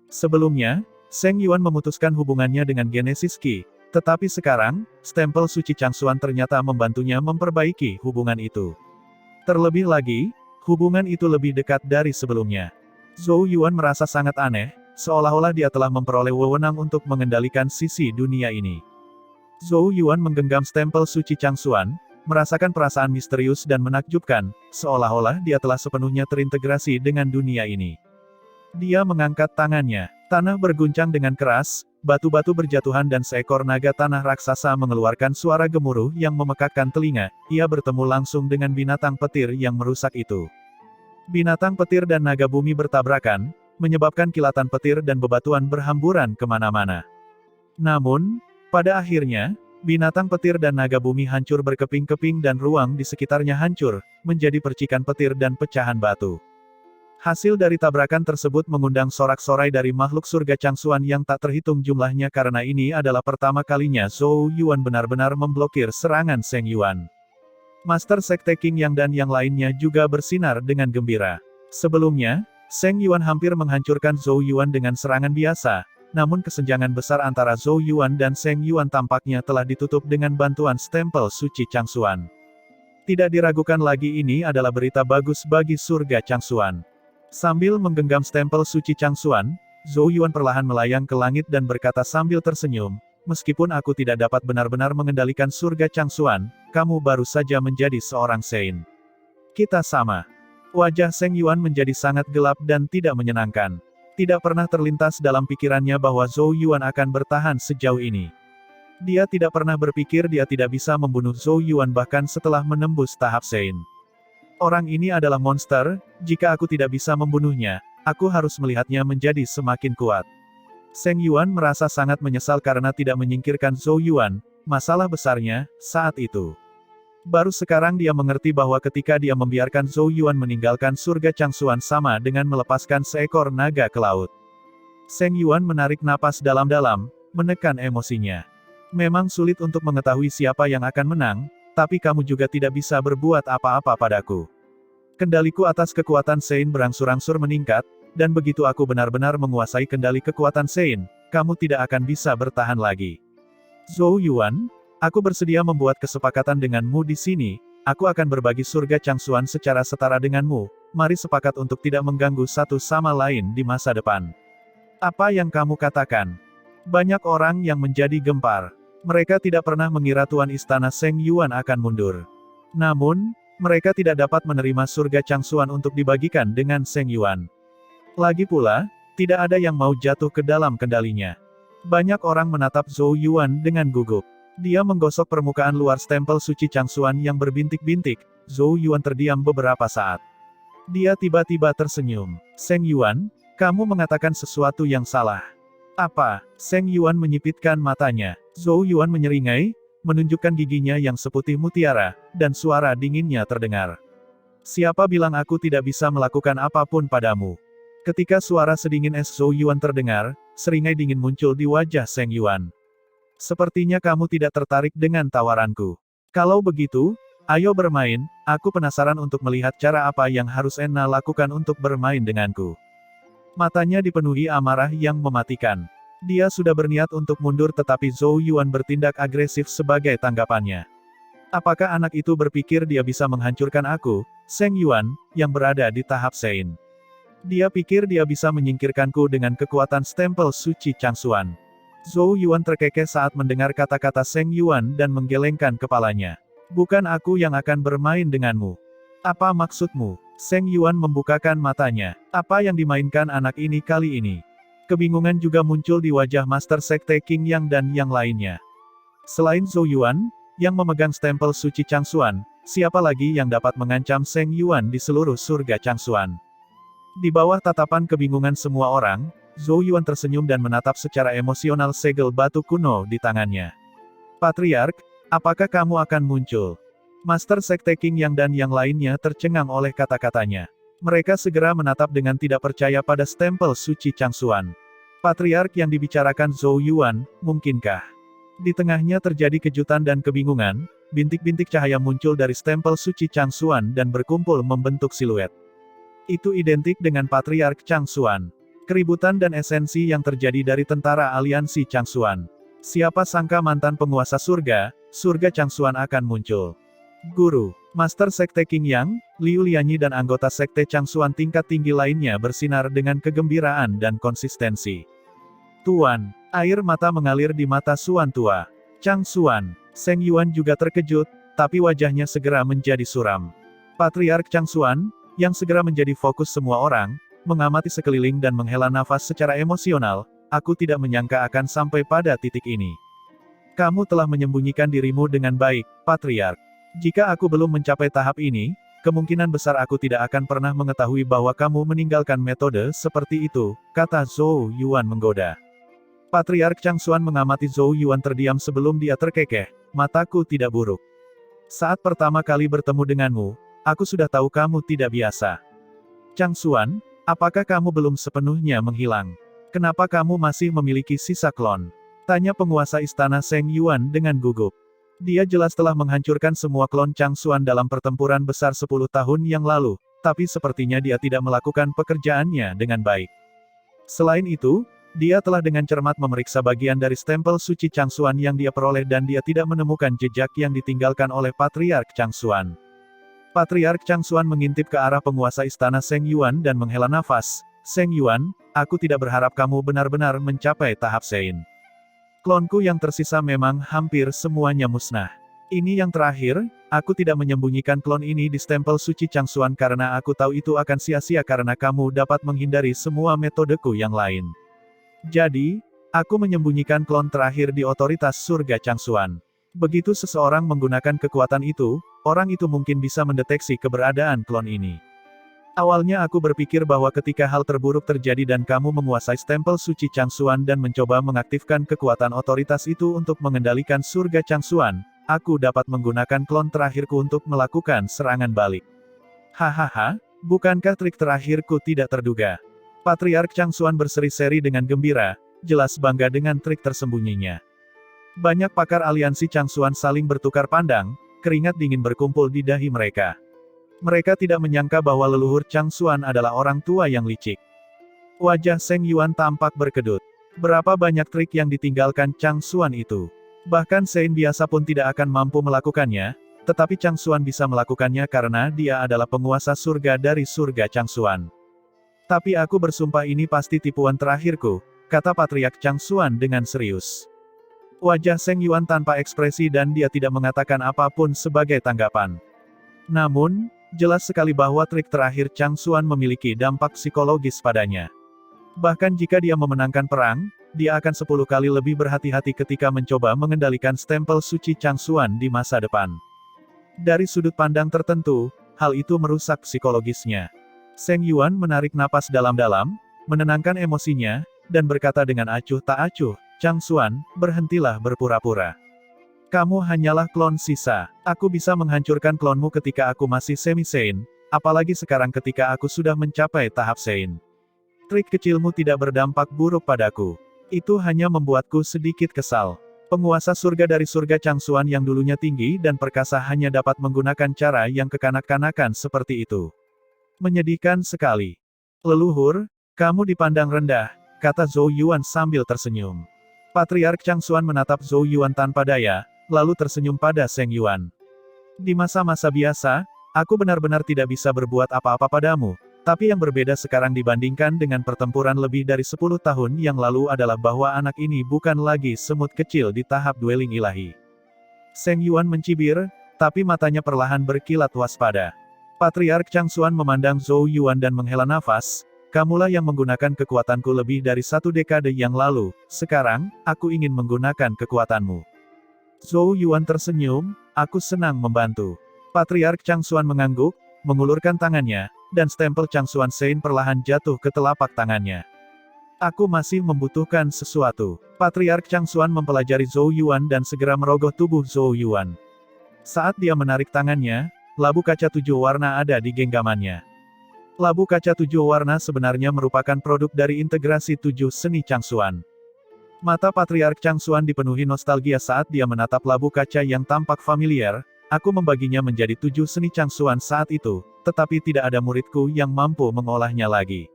Sebelumnya, Seng Yuan memutuskan hubungannya dengan Genesis Qi, tetapi sekarang, stempel suci Changsuan ternyata membantunya memperbaiki hubungan itu. Terlebih lagi, hubungan itu lebih dekat dari sebelumnya. Zhou Yuan merasa sangat aneh, seolah-olah dia telah memperoleh wewenang untuk mengendalikan sisi dunia ini. Zhou Yuan menggenggam stempel suci Changsuan, merasakan perasaan misterius dan menakjubkan, seolah-olah dia telah sepenuhnya terintegrasi dengan dunia ini. Dia mengangkat tangannya, tanah berguncang dengan keras, batu-batu berjatuhan dan seekor naga tanah raksasa mengeluarkan suara gemuruh yang memekakkan telinga. Ia bertemu langsung dengan binatang petir yang merusak itu. Binatang petir dan naga bumi bertabrakan, menyebabkan kilatan petir dan bebatuan berhamburan kemana-mana. Namun, pada akhirnya, binatang petir dan naga bumi hancur berkeping-keping dan ruang di sekitarnya hancur, menjadi percikan petir dan pecahan batu. Hasil dari tabrakan tersebut mengundang sorak-sorai dari makhluk surga Changsuan yang tak terhitung jumlahnya karena ini adalah pertama kalinya Zhou Yuan benar-benar memblokir serangan Seng Yuan. Master Sekte King Yang dan yang lainnya juga bersinar dengan gembira. Sebelumnya, Seng Yuan hampir menghancurkan Zhou Yuan dengan serangan biasa, namun kesenjangan besar antara Zhou Yuan dan Seng Yuan tampaknya telah ditutup dengan bantuan stempel suci Changsuan. Tidak diragukan lagi ini adalah berita bagus bagi surga Changsuan. Sambil menggenggam stempel suci Changsuan, Zhou Yuan perlahan melayang ke langit dan berkata sambil tersenyum, meskipun aku tidak dapat benar-benar mengendalikan surga Changsuan, kamu baru saja menjadi seorang Sein. Kita sama. Wajah Seng Yuan menjadi sangat gelap dan tidak menyenangkan. Tidak pernah terlintas dalam pikirannya bahwa Zhou Yuan akan bertahan sejauh ini. Dia tidak pernah berpikir dia tidak bisa membunuh Zhou Yuan bahkan setelah menembus tahap Sein. Orang ini adalah monster, jika aku tidak bisa membunuhnya, aku harus melihatnya menjadi semakin kuat. Seng Yuan merasa sangat menyesal karena tidak menyingkirkan Zhou Yuan, masalah besarnya, saat itu. Baru sekarang dia mengerti bahwa ketika dia membiarkan Zhou Yuan meninggalkan surga Changsuan sama dengan melepaskan seekor naga ke laut. Seng Yuan menarik napas dalam-dalam, menekan emosinya. Memang sulit untuk mengetahui siapa yang akan menang, tapi kamu juga tidak bisa berbuat apa-apa padaku. Kendaliku atas kekuatan Sein berangsur-angsur meningkat, dan begitu aku benar-benar menguasai kendali kekuatan Sein, kamu tidak akan bisa bertahan lagi. Zhou Yuan, aku bersedia membuat kesepakatan denganmu di sini, aku akan berbagi surga Changsuan secara setara denganmu, mari sepakat untuk tidak mengganggu satu sama lain di masa depan. Apa yang kamu katakan? Banyak orang yang menjadi gempar. Mereka tidak pernah mengira Tuan Istana Seng Yuan akan mundur. Namun, mereka tidak dapat menerima surga Changsuan untuk dibagikan dengan Seng Yuan. Lagi pula, tidak ada yang mau jatuh ke dalam kendalinya. Banyak orang menatap Zhou Yuan dengan gugup. Dia menggosok permukaan luar stempel suci Changsuan yang berbintik-bintik. Zhou Yuan terdiam beberapa saat. Dia tiba-tiba tersenyum. Seng Yuan, kamu mengatakan sesuatu yang salah. Apa? Seng Yuan menyipitkan matanya. Zhou Yuan menyeringai, menunjukkan giginya yang seputih mutiara, dan suara dinginnya terdengar. Siapa bilang aku tidak bisa melakukan apapun padamu? Ketika suara sedingin es Zhou Yuan terdengar, seringai dingin muncul di wajah Seng Yuan. Sepertinya kamu tidak tertarik dengan tawaranku. Kalau begitu, ayo bermain, aku penasaran untuk melihat cara apa yang harus Enna lakukan untuk bermain denganku. Matanya dipenuhi amarah yang mematikan. Dia sudah berniat untuk mundur tetapi Zhou Yuan bertindak agresif sebagai tanggapannya. Apakah anak itu berpikir dia bisa menghancurkan aku, Seng Yuan, yang berada di tahap Sein? Dia pikir dia bisa menyingkirkanku dengan kekuatan stempel suci Changsuan. Zhou Yuan terkekeh saat mendengar kata-kata Seng Yuan dan menggelengkan kepalanya. Bukan aku yang akan bermain denganmu. Apa maksudmu? Seng Yuan membukakan matanya. Apa yang dimainkan anak ini kali ini? Kebingungan juga muncul di wajah Master Sekte King Yang dan yang lainnya. Selain Zhou Yuan, yang memegang stempel suci Changsuan, siapa lagi yang dapat mengancam Seng Yuan di seluruh surga Changsuan? Di bawah tatapan kebingungan semua orang, Zhou Yuan tersenyum dan menatap secara emosional segel batu kuno di tangannya. Patriark, Apakah kamu akan muncul? Master Sekte King Yang dan yang lainnya tercengang oleh kata-katanya. Mereka segera menatap dengan tidak percaya pada stempel suci Changxuan. Patriark yang dibicarakan Zhou Yuan, mungkinkah? Di tengahnya terjadi kejutan dan kebingungan, bintik-bintik cahaya muncul dari stempel suci Changxuan dan berkumpul membentuk siluet. Itu identik dengan Patriark Changxuan. Keributan dan esensi yang terjadi dari tentara aliansi Changxuan. Siapa sangka mantan penguasa surga Changxuan akan muncul. Guru, Master Sekte King Yang, Liu Lianyi dan anggota Sekte Changxuan tingkat tinggi lainnya bersinar dengan kegembiraan dan konsistensi. Tuan, air mata mengalir di mata Suan tua. Changxuan, Seng Yuan juga terkejut, tapi wajahnya segera menjadi suram. Patriark Changxuan, yang segera menjadi fokus semua orang, mengamati sekeliling dan menghela nafas secara emosional, aku tidak menyangka akan sampai pada titik ini. Kamu telah menyembunyikan dirimu dengan baik, Patriark. Jika aku belum mencapai tahap ini, kemungkinan besar aku tidak akan pernah mengetahui bahwa kamu meninggalkan metode seperti itu, kata Zhou Yuan menggoda. Patriark Changxuan mengamati Zhou Yuan terdiam sebelum dia terkekeh, mataku tidak buruk. Saat pertama kali bertemu denganmu, aku sudah tahu kamu tidak biasa. Changxuan, apakah kamu belum sepenuhnya menghilang? Kenapa kamu masih memiliki sisa klon? Tanya penguasa istana Seng Yuan dengan gugup. Dia jelas telah menghancurkan semua klon Changxuan dalam pertempuran besar 10 tahun yang lalu, tapi sepertinya dia tidak melakukan pekerjaannya dengan baik. Selain itu, dia telah dengan cermat memeriksa bagian dari stempel suci Changxuan yang dia peroleh dan dia tidak menemukan jejak yang ditinggalkan oleh Patriark Changxuan. Patriark Changxuan mengintip ke arah penguasa istana Seng Yuan dan menghela nafas. Seng Yuan, aku tidak berharap kamu benar-benar mencapai tahap Sein. Klonku yang tersisa memang hampir semuanya musnah. Ini yang terakhir, aku tidak menyembunyikan klon ini di stempel suci Changxuan karena aku tahu itu akan sia-sia karena kamu dapat menghindari semua metodeku yang lain. Jadi, aku menyembunyikan klon terakhir di otoritas surga Changxuan. Begitu seseorang menggunakan kekuatan itu, orang itu mungkin bisa mendeteksi keberadaan klon ini. Awalnya aku berpikir bahwa ketika hal terburuk terjadi dan kamu menguasai stempel suci Changxuan dan mencoba mengaktifkan kekuatan otoritas itu untuk mengendalikan surga Changxuan, aku dapat menggunakan klon terakhirku untuk melakukan serangan balik. Hahaha, bukankah trik terakhirku tidak terduga? Patriark Changxuan berseri-seri dengan gembira, jelas bangga dengan trik tersembunyinya. Banyak pakar aliansi Changxuan saling bertukar pandang, keringat dingin berkumpul di dahi mereka. Mereka tidak menyangka bahwa leluhur Changxuan adalah orang tua yang licik. Wajah Seng Yuan tampak berkedut. Berapa banyak trik yang ditinggalkan Changxuan itu. Bahkan Sein biasa pun tidak akan mampu melakukannya, tetapi Changxuan bisa melakukannya karena dia adalah penguasa surga dari surga Changxuan. Tapi aku bersumpah ini pasti tipuan terakhirku, kata Patriark Changxuan dengan serius. Wajah Seng Yuan tanpa ekspresi dan dia tidak mengatakan apapun sebagai tanggapan. Namun, jelas sekali bahwa trik terakhir Changxuan memiliki dampak psikologis padanya. Bahkan jika dia memenangkan perang, dia akan 10 kali lebih berhati-hati ketika mencoba mengendalikan stempel suci Changxuan di masa depan. Dari sudut pandang tertentu, hal itu merusak psikologisnya. Seng Yuan menarik napas dalam-dalam, menenangkan emosinya, dan berkata dengan acuh tak acuh, Changxuan, berhentilah berpura-pura. Kamu hanyalah klon sisa. Aku bisa menghancurkan klonmu ketika aku masih semi-Sein, apalagi sekarang ketika aku sudah mencapai tahap Sein. Trik kecilmu tidak berdampak buruk padaku. Itu hanya membuatku sedikit kesal. Penguasa surga dari surga Changxuan yang dulunya tinggi dan perkasa hanya dapat menggunakan cara yang kekanak-kanakan seperti itu. Menyedihkan sekali. Leluhur, kamu dipandang rendah, kata Zhou Yuan sambil tersenyum. Patriark Changxuan menatap Zhou Yuan tanpa daya, lalu tersenyum pada Seng Yuan. Di masa-masa biasa, aku benar-benar tidak bisa berbuat apa-apa padamu, tapi yang berbeda sekarang dibandingkan dengan pertempuran lebih dari 10 tahun yang lalu adalah bahwa anak ini bukan lagi semut kecil di tahap dueling ilahi. Seng Yuan mencibir, tapi matanya perlahan berkilat waspada. Patriark Changxuan memandang Zhou Yuan dan menghela nafas, kamulah yang menggunakan kekuatanku lebih dari 1 dekade yang lalu, sekarang, aku ingin menggunakan kekuatanmu. Zhou Yuan tersenyum, aku senang membantu. Patriark Changxuan mengangguk, mengulurkan tangannya, dan stempel Changxuan Sein perlahan jatuh ke telapak tangannya. Aku masih membutuhkan sesuatu. Patriark Changxuan mempelajari Zhou Yuan dan segera merogoh tubuh Zhou Yuan. Saat dia menarik tangannya, labu kaca 7 warna ada di genggamannya. Labu kaca 7 warna sebenarnya merupakan produk dari integrasi 7 seni Changxuan. Mata Patriark Changxuan dipenuhi nostalgia saat dia menatap labu kaca yang tampak familiar. Aku membaginya menjadi 7 seni Changxuan saat itu, tetapi tidak ada muridku yang mampu mengolahnya lagi.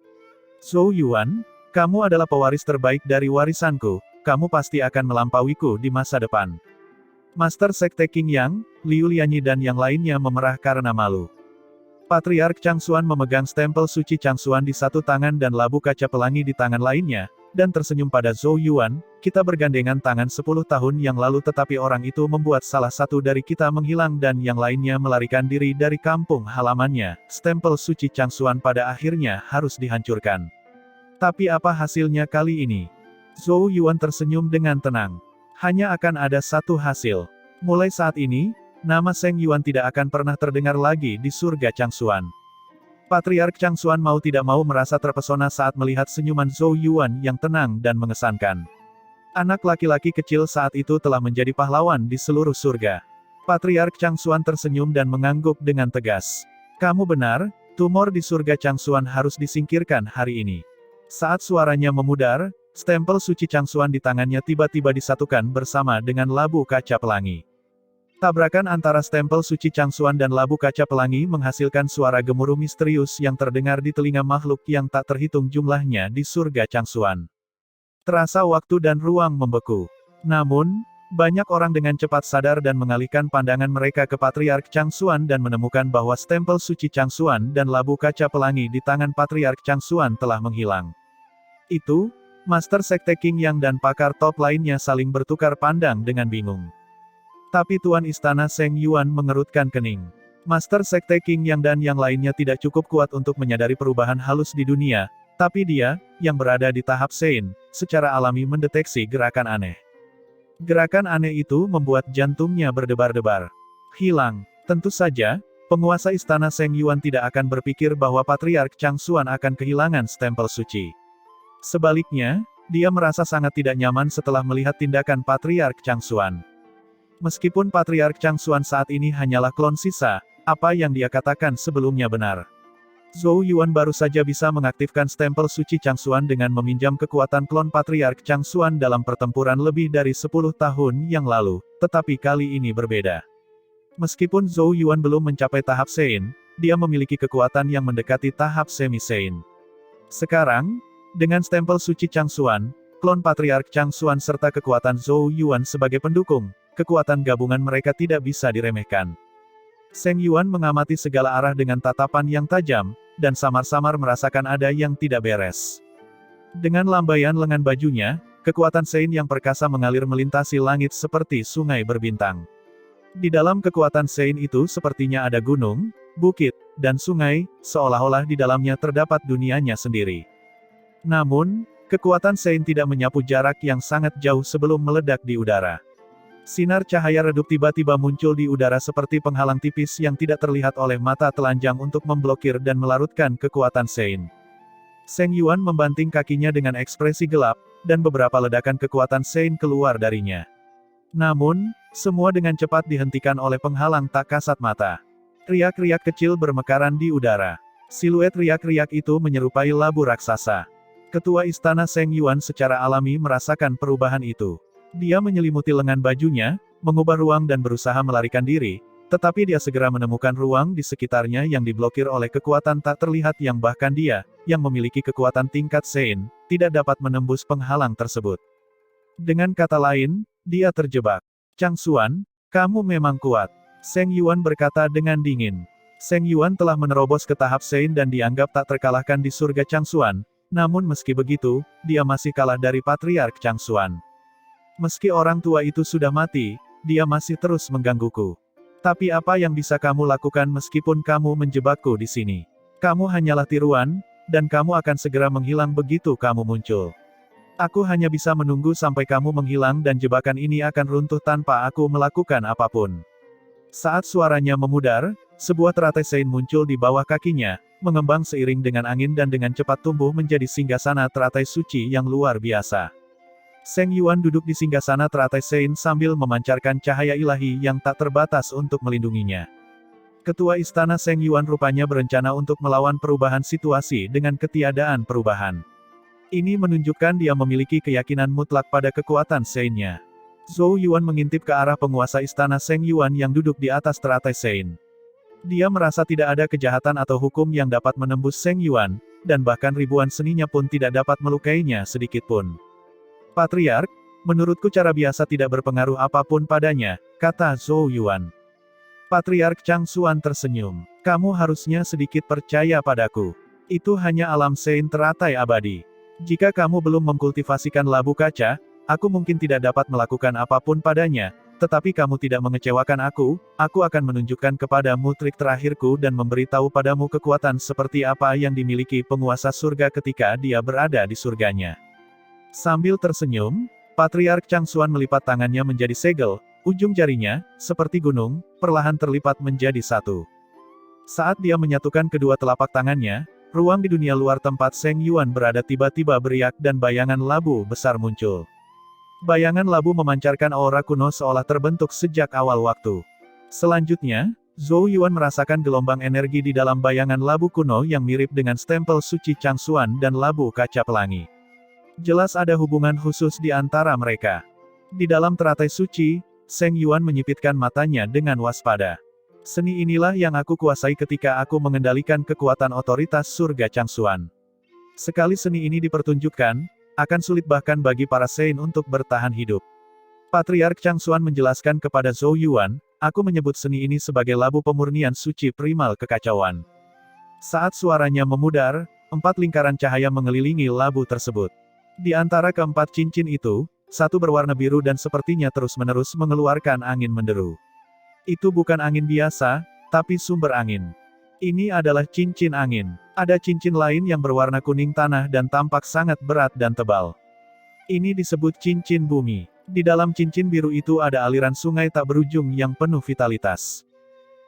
Zhou Yuan, kamu adalah pewaris terbaik dari warisanku, kamu pasti akan melampauiku di masa depan. Master Sekte Qing Yang, Liu Lianyi dan yang lainnya memerah karena malu. Patriark Changxuan memegang stempel suci Changxuan di satu tangan dan labu kaca pelangi di tangan lainnya, dan tersenyum pada Zhou Yuan, kita bergandengan tangan 10 tahun yang lalu tetapi orang itu membuat salah satu dari kita menghilang dan yang lainnya melarikan diri dari kampung halamannya, stempel suci Changxuan pada akhirnya harus dihancurkan. Tapi apa hasilnya kali ini? Zhou Yuan tersenyum dengan tenang. Hanya akan ada satu hasil. Mulai saat ini, nama Seng Yuan tidak akan pernah terdengar lagi di surga Changxuan. Patriark Changxuan mau tidak mau merasa terpesona saat melihat senyuman Zhou Yuan yang tenang dan mengesankan. Anak laki-laki kecil saat itu telah menjadi pahlawan di seluruh surga. Patriark Changxuan tersenyum dan mengangguk dengan tegas. Kamu benar, tumor di surga Changxuan harus disingkirkan hari ini. Saat suaranya memudar, stempel suci Changxuan di tangannya tiba-tiba disatukan bersama dengan labu kaca pelangi. Tabrakan antara stempel suci Changxuan dan labu kaca pelangi menghasilkan suara gemuruh misterius yang terdengar di telinga makhluk yang tak terhitung jumlahnya di surga Changxuan. Terasa waktu dan ruang membeku. Namun, banyak orang dengan cepat sadar dan mengalihkan pandangan mereka ke Patriark Changxuan dan menemukan bahwa stempel suci Changxuan dan labu kaca pelangi di tangan Patriark Changxuan telah menghilang. Itu, Master Sekte Qing Yang dan pakar top lainnya saling bertukar pandang dengan bingung. Tapi Tuan Istana Seng Yuan mengerutkan kening. Master Sekte Qing Yang dan yang lainnya tidak cukup kuat untuk menyadari perubahan halus di dunia, tapi dia, yang berada di tahap Sein, secara alami mendeteksi gerakan aneh. Gerakan aneh itu membuat jantungnya berdebar-debar. Hilang. Tentu saja, penguasa Istana Seng Yuan tidak akan berpikir bahwa Patriark Changxuan akan kehilangan stempel suci. Sebaliknya, dia merasa sangat tidak nyaman setelah melihat tindakan Patriark Changxuan. Meskipun Patriark Changxuan saat ini hanyalah klon sisa, apa yang dia katakan sebelumnya benar. Zhou Yuan baru saja bisa mengaktifkan stempel suci Changxuan dengan meminjam kekuatan klon Patriark Changxuan dalam pertempuran lebih dari 10 tahun yang lalu, tetapi kali ini berbeda. Meskipun Zhou Yuan belum mencapai tahap Sein, dia memiliki kekuatan yang mendekati tahap semi-Sein. Sekarang, dengan stempel suci Changxuan, klon Patriark Changxuan serta kekuatan Zhou Yuan sebagai pendukung, kekuatan gabungan mereka tidak bisa diremehkan. Seng Yuan mengamati segala arah dengan tatapan yang tajam, dan samar-samar merasakan ada yang tidak beres. Dengan lambaian lengan bajunya, kekuatan Sein yang perkasa mengalir melintasi langit seperti sungai berbintang. Di dalam kekuatan Sein itu sepertinya ada gunung, bukit, dan sungai, seolah-olah di dalamnya terdapat dunianya sendiri. Namun, kekuatan Sein tidak menyapu jarak yang sangat jauh sebelum meledak di udara. Sinar cahaya redup tiba-tiba muncul di udara seperti penghalang tipis yang tidak terlihat oleh mata telanjang untuk memblokir dan melarutkan kekuatan Sein. Seng Yuan membanting kakinya dengan ekspresi gelap, dan beberapa ledakan kekuatan Sein keluar darinya. Namun, semua dengan cepat dihentikan oleh penghalang tak kasat mata. Riak-riak kecil bermekaran di udara. Siluet riak-riak itu menyerupai labu raksasa. Ketua Istana Seng Yuan secara alami merasakan perubahan itu. Dia menyelimuti lengan bajunya, mengubah ruang dan berusaha melarikan diri, tetapi dia segera menemukan ruang di sekitarnya yang diblokir oleh kekuatan tak terlihat yang bahkan dia, yang memiliki kekuatan tingkat Sein, tidak dapat menembus penghalang tersebut. Dengan kata lain, dia terjebak. Changxuan, kamu memang kuat. Seng Yuan berkata dengan dingin. Seng Yuan telah menerobos ke tahap Sein dan dianggap tak terkalahkan di surga Changxuan. Namun meski begitu, dia masih kalah dari Patriark Changxuan. Meski orang tua itu sudah mati, dia masih terus menggangguku. Tapi apa yang bisa kamu lakukan meskipun kamu menjebakku di sini? Kamu hanyalah tiruan, dan kamu akan segera menghilang begitu kamu muncul. Aku hanya bisa menunggu sampai kamu menghilang dan jebakan ini akan runtuh tanpa aku melakukan apapun. Saat suaranya memudar, sebuah teratai Sein muncul di bawah kakinya, mengembang seiring dengan angin dan dengan cepat tumbuh menjadi singgasana teratai suci yang luar biasa. Seng Yuan duduk di singgasana teratai Sein sambil memancarkan cahaya ilahi yang tak terbatas untuk melindunginya. Ketua Istana Seng Yuan rupanya berencana untuk melawan perubahan situasi dengan ketiadaan perubahan. Ini menunjukkan dia memiliki keyakinan mutlak pada kekuatan Sein-nya. Zhou Yuan mengintip ke arah penguasa Istana Seng Yuan yang duduk di atas teratai Sein. Dia merasa tidak ada kejahatan atau hukum yang dapat menembus Seng Yuan, dan bahkan ribuan seninya pun tidak dapat melukainya sedikitpun. Patriark, menurutku cara biasa tidak berpengaruh apapun padanya, kata Zhou Yuan. Patriark Chang Xuan tersenyum. Kamu harusnya sedikit percaya padaku. Itu hanya alam Sein teratai abadi. Jika kamu belum mengkultivasikan labu kaca, aku mungkin tidak dapat melakukan apapun padanya. Tetapi kamu tidak mengecewakan aku akan menunjukkan kepadamu trik terakhirku dan memberitahu padamu kekuatan seperti apa yang dimiliki penguasa surga ketika dia berada di surganya. Sambil tersenyum, Patriark Chang Xuan melipat tangannya menjadi segel, ujung jarinya, seperti gunung, perlahan terlipat menjadi satu. Saat dia menyatukan kedua telapak tangannya, ruang di dunia luar tempat Seng Yuan berada tiba-tiba beriak dan bayangan labu besar muncul. Bayangan labu memancarkan aura kuno seolah terbentuk sejak awal waktu. Selanjutnya, Zhou Yuan merasakan gelombang energi di dalam bayangan labu kuno yang mirip dengan stempel suci Chang Xuan dan labu kaca pelangi. Jelas ada hubungan khusus di antara mereka. Di dalam teratai suci, Seng Yuan menyipitkan matanya dengan waspada. Seni inilah yang aku kuasai ketika aku mengendalikan kekuatan otoritas surga Chang Xuan. Sekali seni ini dipertunjukkan, akan sulit bahkan bagi para Sein untuk bertahan hidup. Patriark Chang Xuan menjelaskan kepada Zhou Yuan, aku menyebut seni ini sebagai labu pemurnian suci primal kekacauan. Saat suaranya memudar, 4 lingkaran cahaya mengelilingi labu tersebut. Di antara keempat cincin itu, satu berwarna biru dan sepertinya terus-menerus mengeluarkan angin menderu. Itu bukan angin biasa, tapi sumber angin. Ini adalah cincin angin. Ada cincin lain yang berwarna kuning tanah dan tampak sangat berat dan tebal. Ini disebut cincin bumi. Di dalam cincin biru itu ada aliran sungai tak berujung yang penuh vitalitas.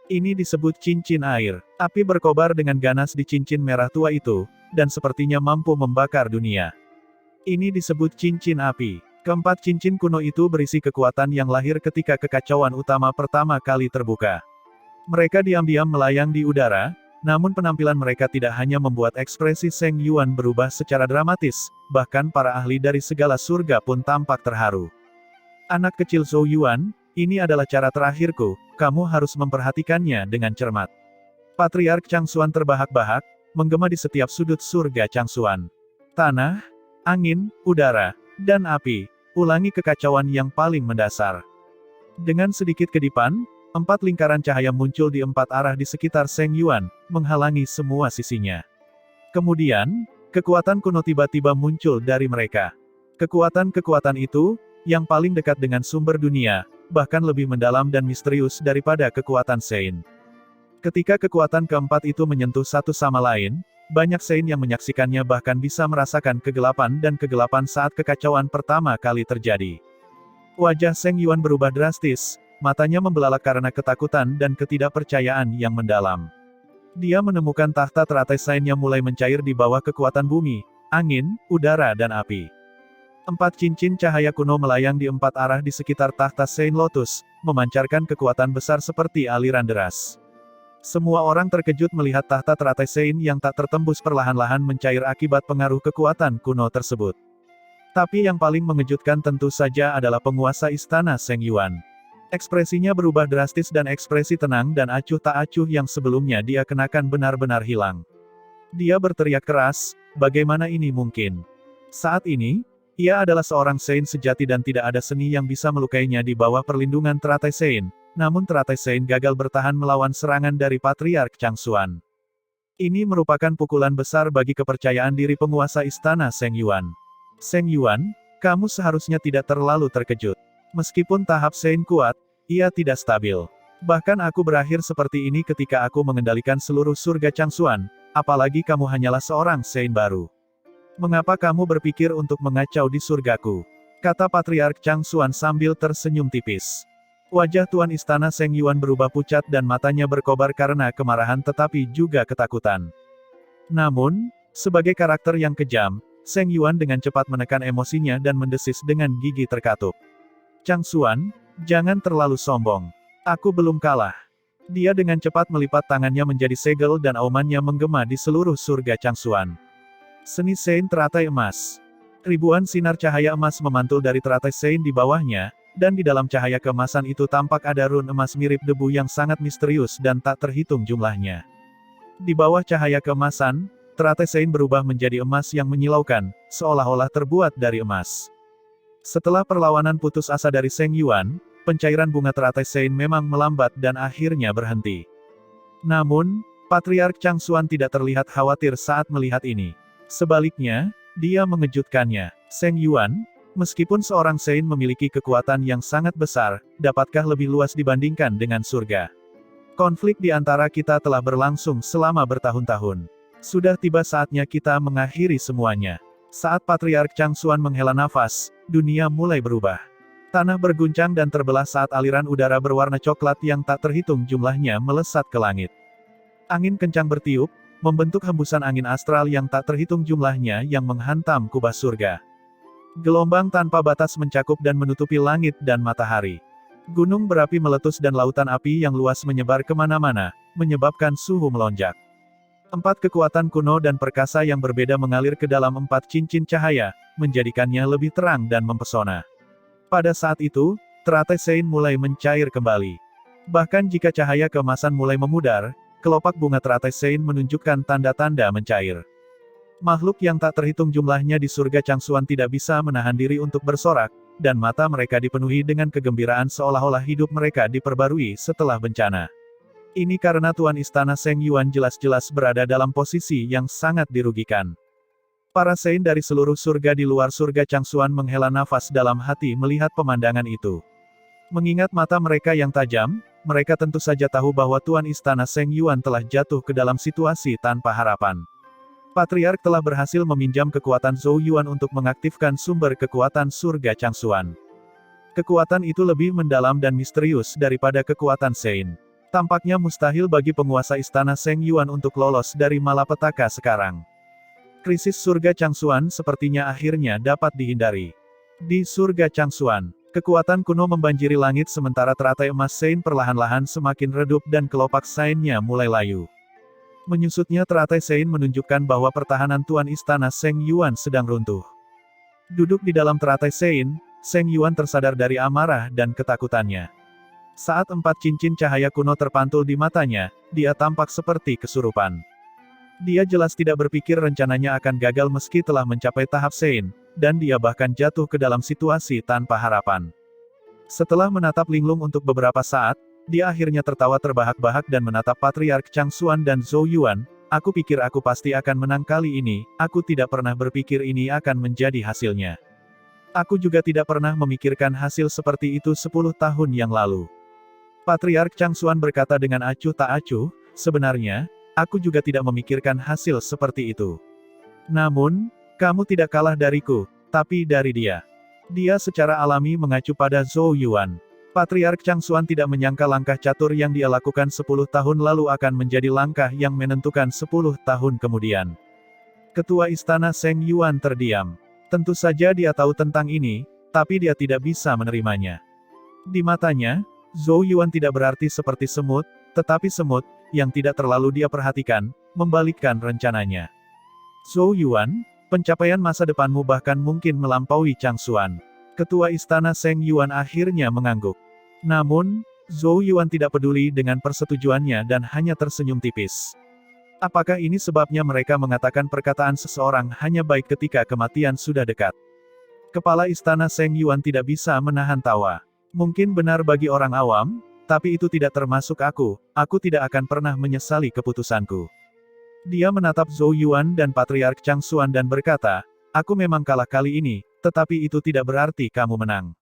Ini disebut cincin air. Api berkobar dengan ganas di cincin merah tua itu, dan sepertinya mampu membakar dunia. Ini disebut cincin api. Keempat cincin kuno itu berisi kekuatan yang lahir ketika kekacauan utama pertama kali terbuka. Mereka diam-diam melayang di udara, namun penampilan mereka tidak hanya membuat ekspresi Seng Yuan berubah secara dramatis, bahkan para ahli dari segala surga pun tampak terharu. Anak kecil Zhou Yuan, ini adalah cara terakhirku, kamu harus memperhatikannya dengan cermat. Patriark Chang Xuan terbahak-bahak, menggema di setiap sudut surga Chang Xuan. Tanah, angin, udara, dan api, ulangi kekacauan yang paling mendasar. Dengan sedikit kedipan, 4 lingkaran cahaya muncul di 4 arah di sekitar Seng Yuan, menghalangi semua sisinya. Kemudian, kekuatan kuno tiba-tiba muncul dari mereka. Kekuatan-kekuatan itu, yang paling dekat dengan sumber dunia, bahkan lebih mendalam dan misterius daripada kekuatan Sein. Ketika kekuatan keempat itu menyentuh satu sama lain, banyak Sein yang menyaksikannya bahkan bisa merasakan kegelapan dan kegelapan saat kekacauan pertama kali terjadi. Wajah Seng Yuan berubah drastis. Matanya membelalak karena ketakutan dan ketidakpercayaan yang mendalam. Dia menemukan tahta teratai Sein yang mulai mencair di bawah kekuatan bumi, angin, udara dan api. 4 cincin cahaya kuno melayang di 4 arah di sekitar tahta Sein Lotus, memancarkan kekuatan besar seperti aliran deras. Semua orang terkejut melihat tahta teratai Sein yang tak tertembus perlahan-lahan mencair akibat pengaruh kekuatan kuno tersebut. Tapi yang paling mengejutkan tentu saja adalah penguasa istana Seng Yuan. Ekspresinya berubah drastis dan ekspresi tenang dan acuh tak acuh yang sebelumnya dia kenakan benar-benar hilang. Dia berteriak keras, bagaimana ini mungkin? Saat ini, ia adalah seorang Sein sejati dan tidak ada seni yang bisa melukainya di bawah perlindungan teratai Sein, namun teratai Sein gagal bertahan melawan serangan dari Patriark Chang Xuan. Ini merupakan pukulan besar bagi kepercayaan diri penguasa istana Seng Yuan. Seng Yuan, kamu seharusnya tidak terlalu terkejut. Meskipun tahap Sein kuat, ia tidak stabil. Bahkan aku berakhir seperti ini ketika aku mengendalikan seluruh surga Chang Xuan, apalagi kamu hanyalah seorang Sein baru. Mengapa kamu berpikir untuk mengacau di surgaku? Kata Patriark Chang Xuan sambil tersenyum tipis. Wajah Tuan Istana Seng Yuan berubah pucat dan matanya berkobar karena kemarahan tetapi juga ketakutan. Namun, sebagai karakter yang kejam, Seng Yuan dengan cepat menekan emosinya dan mendesis dengan gigi terkatup. Chang Xuan, jangan terlalu sombong. Aku belum kalah. Dia dengan cepat melipat tangannya menjadi segel dan aumannya menggema di seluruh surga Chang Xuan. Seni Sein teratai emas. Ribuan sinar cahaya emas memantul dari teratai Sein di bawahnya, dan di dalam cahaya keemasan itu tampak ada rune emas mirip debu yang sangat misterius dan tak terhitung jumlahnya. Di bawah cahaya keemasan, teratai Sein berubah menjadi emas yang menyilaukan, seolah-olah terbuat dari emas. Setelah perlawanan putus asa dari Seng Yuan, pencairan bunga teratai Sein memang melambat dan akhirnya berhenti. Namun, Patriark Chang Xuan tidak terlihat khawatir saat melihat ini. Sebaliknya, dia mengejutkannya. Seng Yuan, meskipun seorang Sein memiliki kekuatan yang sangat besar, dapatkah lebih luas dibandingkan dengan surga? Konflik di antara kita telah berlangsung selama bertahun-tahun. Sudah tiba saatnya kita mengakhiri semuanya. Saat Patriark Chang Xuan menghela nafas, dunia mulai berubah. Tanah berguncang dan terbelah saat aliran udara berwarna coklat yang tak terhitung jumlahnya melesat ke langit. Angin kencang bertiup, membentuk hembusan angin astral yang tak terhitung jumlahnya yang menghantam kubah surga. Gelombang tanpa batas mencakup dan menutupi langit dan matahari. Gunung berapi meletus dan lautan api yang luas menyebar kemana-mana, menyebabkan suhu melonjak. 4 kekuatan kuno dan perkasa yang berbeda mengalir ke dalam 4 cincin cahaya, menjadikannya lebih terang dan mempesona. Pada saat itu, teratai Sein mulai mencair kembali. Bahkan jika cahaya keemasan mulai memudar, kelopak bunga teratai Sein menunjukkan tanda-tanda mencair. Makhluk yang tak terhitung jumlahnya di surga Chang Xuan tidak bisa menahan diri untuk bersorak, dan mata mereka dipenuhi dengan kegembiraan seolah-olah hidup mereka diperbarui setelah bencana. Ini karena Tuan Istana Seng Yuan jelas-jelas berada dalam posisi yang sangat dirugikan. Para Sein dari seluruh surga di luar surga Chang Xuan menghela nafas dalam hati melihat pemandangan itu. Mengingat mata mereka yang tajam, mereka tentu saja tahu bahwa Tuan Istana Seng Yuan telah jatuh ke dalam situasi tanpa harapan. Patriark telah berhasil meminjam kekuatan Zhou Yuan untuk mengaktifkan sumber kekuatan surga Chang Xuan. Kekuatan itu lebih mendalam dan misterius daripada kekuatan Sein. Tampaknya mustahil bagi penguasa istana Seng Yuan untuk lolos dari malapetaka sekarang. Krisis surga Chang Xuan sepertinya akhirnya dapat dihindari. Di surga Chang Xuan, kekuatan kuno membanjiri langit sementara teratai emas Sein perlahan-lahan semakin redup dan kelopak Sein-nya mulai layu. Menyusutnya teratai Sein menunjukkan bahwa pertahanan Tuan Istana Seng Yuan sedang runtuh. Duduk di dalam teratai Sein, Seng Yuan tersadar dari amarah dan ketakutannya. Saat 4 cincin cahaya kuno terpantul di matanya, dia tampak seperti kesurupan. Dia jelas tidak berpikir rencananya akan gagal meski telah mencapai tahap Sein, dan dia bahkan jatuh ke dalam situasi tanpa harapan. Setelah menatap linglung untuk beberapa saat, dia akhirnya tertawa terbahak-bahak dan menatap Patriark Chang Xuan dan Zhou Yuan. Aku pikir aku pasti akan menang kali ini, aku tidak pernah berpikir ini akan menjadi hasilnya. Aku juga tidak pernah memikirkan hasil seperti itu 10 tahun yang lalu. Patriark Chang Xuan berkata dengan acuh tak acuh, sebenarnya, aku juga tidak memikirkan hasil seperti itu. Namun, kamu tidak kalah dariku, tapi dari dia. Dia secara alami mengacu pada Zhou Yuan. Patriark Chang Xuan tidak menyangka langkah catur yang dia lakukan 10 tahun lalu akan menjadi langkah yang menentukan 10 tahun kemudian. Ketua Istana Seng Yuan terdiam. Tentu saja dia tahu tentang ini, tapi dia tidak bisa menerimanya. Di matanya, Zhou Yuan tidak berarti seperti semut, tetapi semut, yang tidak terlalu dia perhatikan, membalikkan rencananya. Zhou Yuan, pencapaian masa depanmu bahkan mungkin melampaui Chang Xuan. Ketua Istana Seng Yuan akhirnya mengangguk. Namun, Zhou Yuan tidak peduli dengan persetujuannya dan hanya tersenyum tipis. Apakah ini sebabnya mereka mengatakan perkataan seseorang hanya baik ketika kematian sudah dekat? Kepala Istana Seng Yuan tidak bisa menahan tawa. Mungkin benar bagi orang awam, tapi itu tidak termasuk aku tidak akan pernah menyesali keputusanku. Dia menatap Zhou Yuan dan Patriark Chang Xuan dan berkata, aku memang kalah kali ini, tetapi itu tidak berarti kamu menang.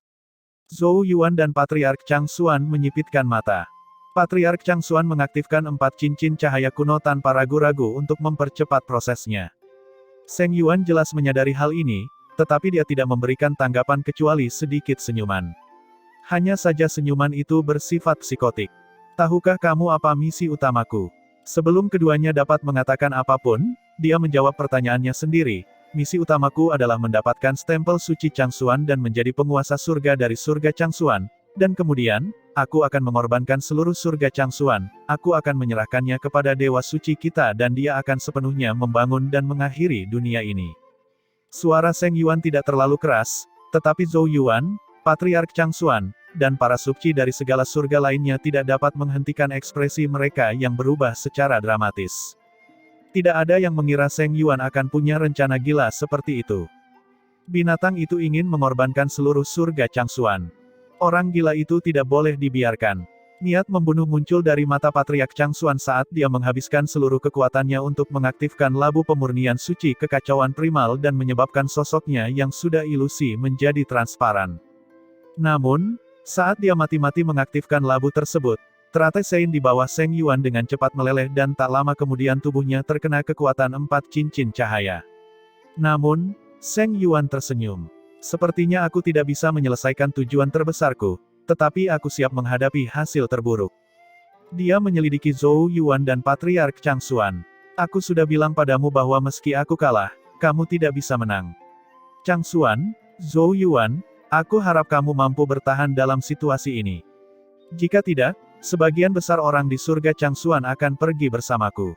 Zhou Yuan dan Patriark Chang Xuan menyipitkan mata. Patriark Chang Xuan mengaktifkan 4 cincin cahaya kuno tanpa ragu-ragu untuk mempercepat prosesnya. Seng Yuan jelas menyadari hal ini, tetapi dia tidak memberikan tanggapan kecuali sedikit senyuman. Hanya saja senyuman itu bersifat psikotik. Tahukah kamu apa misi utamaku? Sebelum keduanya dapat mengatakan apapun, Dia menjawab pertanyaannya sendiri. Misi utamaku adalah mendapatkan stempel suci Changsuan dan menjadi penguasa surga dari surga Changsuan. Dan kemudian, aku akan mengorbankan seluruh surga Changsuan. Aku akan menyerahkannya kepada Dewa Suci kita dan dia akan sepenuhnya membangun dan mengakhiri dunia ini. Suara Seng Yuan tidak terlalu keras, tetapi Zhou Yuan, Patriark Changsuan, dan para subci dari segala surga lainnya tidak dapat menghentikan ekspresi mereka yang berubah secara dramatis. Tidak ada yang mengira Seng Yuan akan punya rencana gila seperti itu. Binatang itu ingin mengorbankan seluruh surga Changsuan. Orang gila itu tidak boleh dibiarkan. Niat membunuh muncul dari mata Patriark Changsuan saat dia menghabiskan seluruh kekuatannya untuk mengaktifkan labu pemurnian suci kekacauan primal dan menyebabkan sosoknya yang sudah ilusi menjadi transparan. Namun, saat dia mati-mati mengaktifkan labu tersebut, teratai Sein di bawah Seng Yuan dengan cepat meleleh dan tak lama kemudian tubuhnya terkena kekuatan 4 cincin cahaya. Namun, Seng Yuan tersenyum. Sepertinya aku tidak bisa menyelesaikan tujuan terbesarku, tetapi aku siap menghadapi hasil terburuk. Dia menyelidiki Zhou Yuan dan Patriark Changsuan. Aku sudah bilang padamu bahwa meski aku kalah, kamu tidak bisa menang. Changsuan, Zhou Yuan, aku harap kamu mampu bertahan dalam situasi ini. Jika tidak, sebagian besar orang di surga Changsuan akan pergi bersamaku.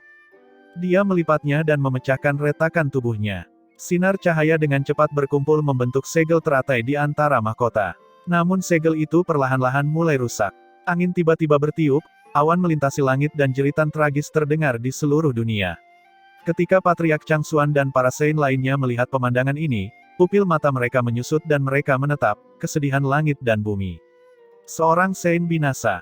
Dia melipatnya dan memecahkan retakan tubuhnya. Sinar cahaya dengan cepat berkumpul membentuk segel teratai di antara mahkota. Namun segel itu perlahan-lahan mulai rusak. Angin tiba-tiba bertiup, awan melintasi langit dan jeritan tragis terdengar di seluruh dunia. Ketika Patriark Changsuan dan para Sein lainnya melihat pemandangan ini, pupil mata mereka menyusut dan mereka menetap, kesedihan langit dan bumi. Seorang Sein binasa.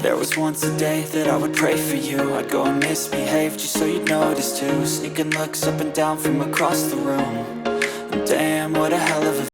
There was once a day that I would pray for you. I'd go and misbehave just so you'd notice too. Sneaking looks up and down from across the room. Damn, what a hell of a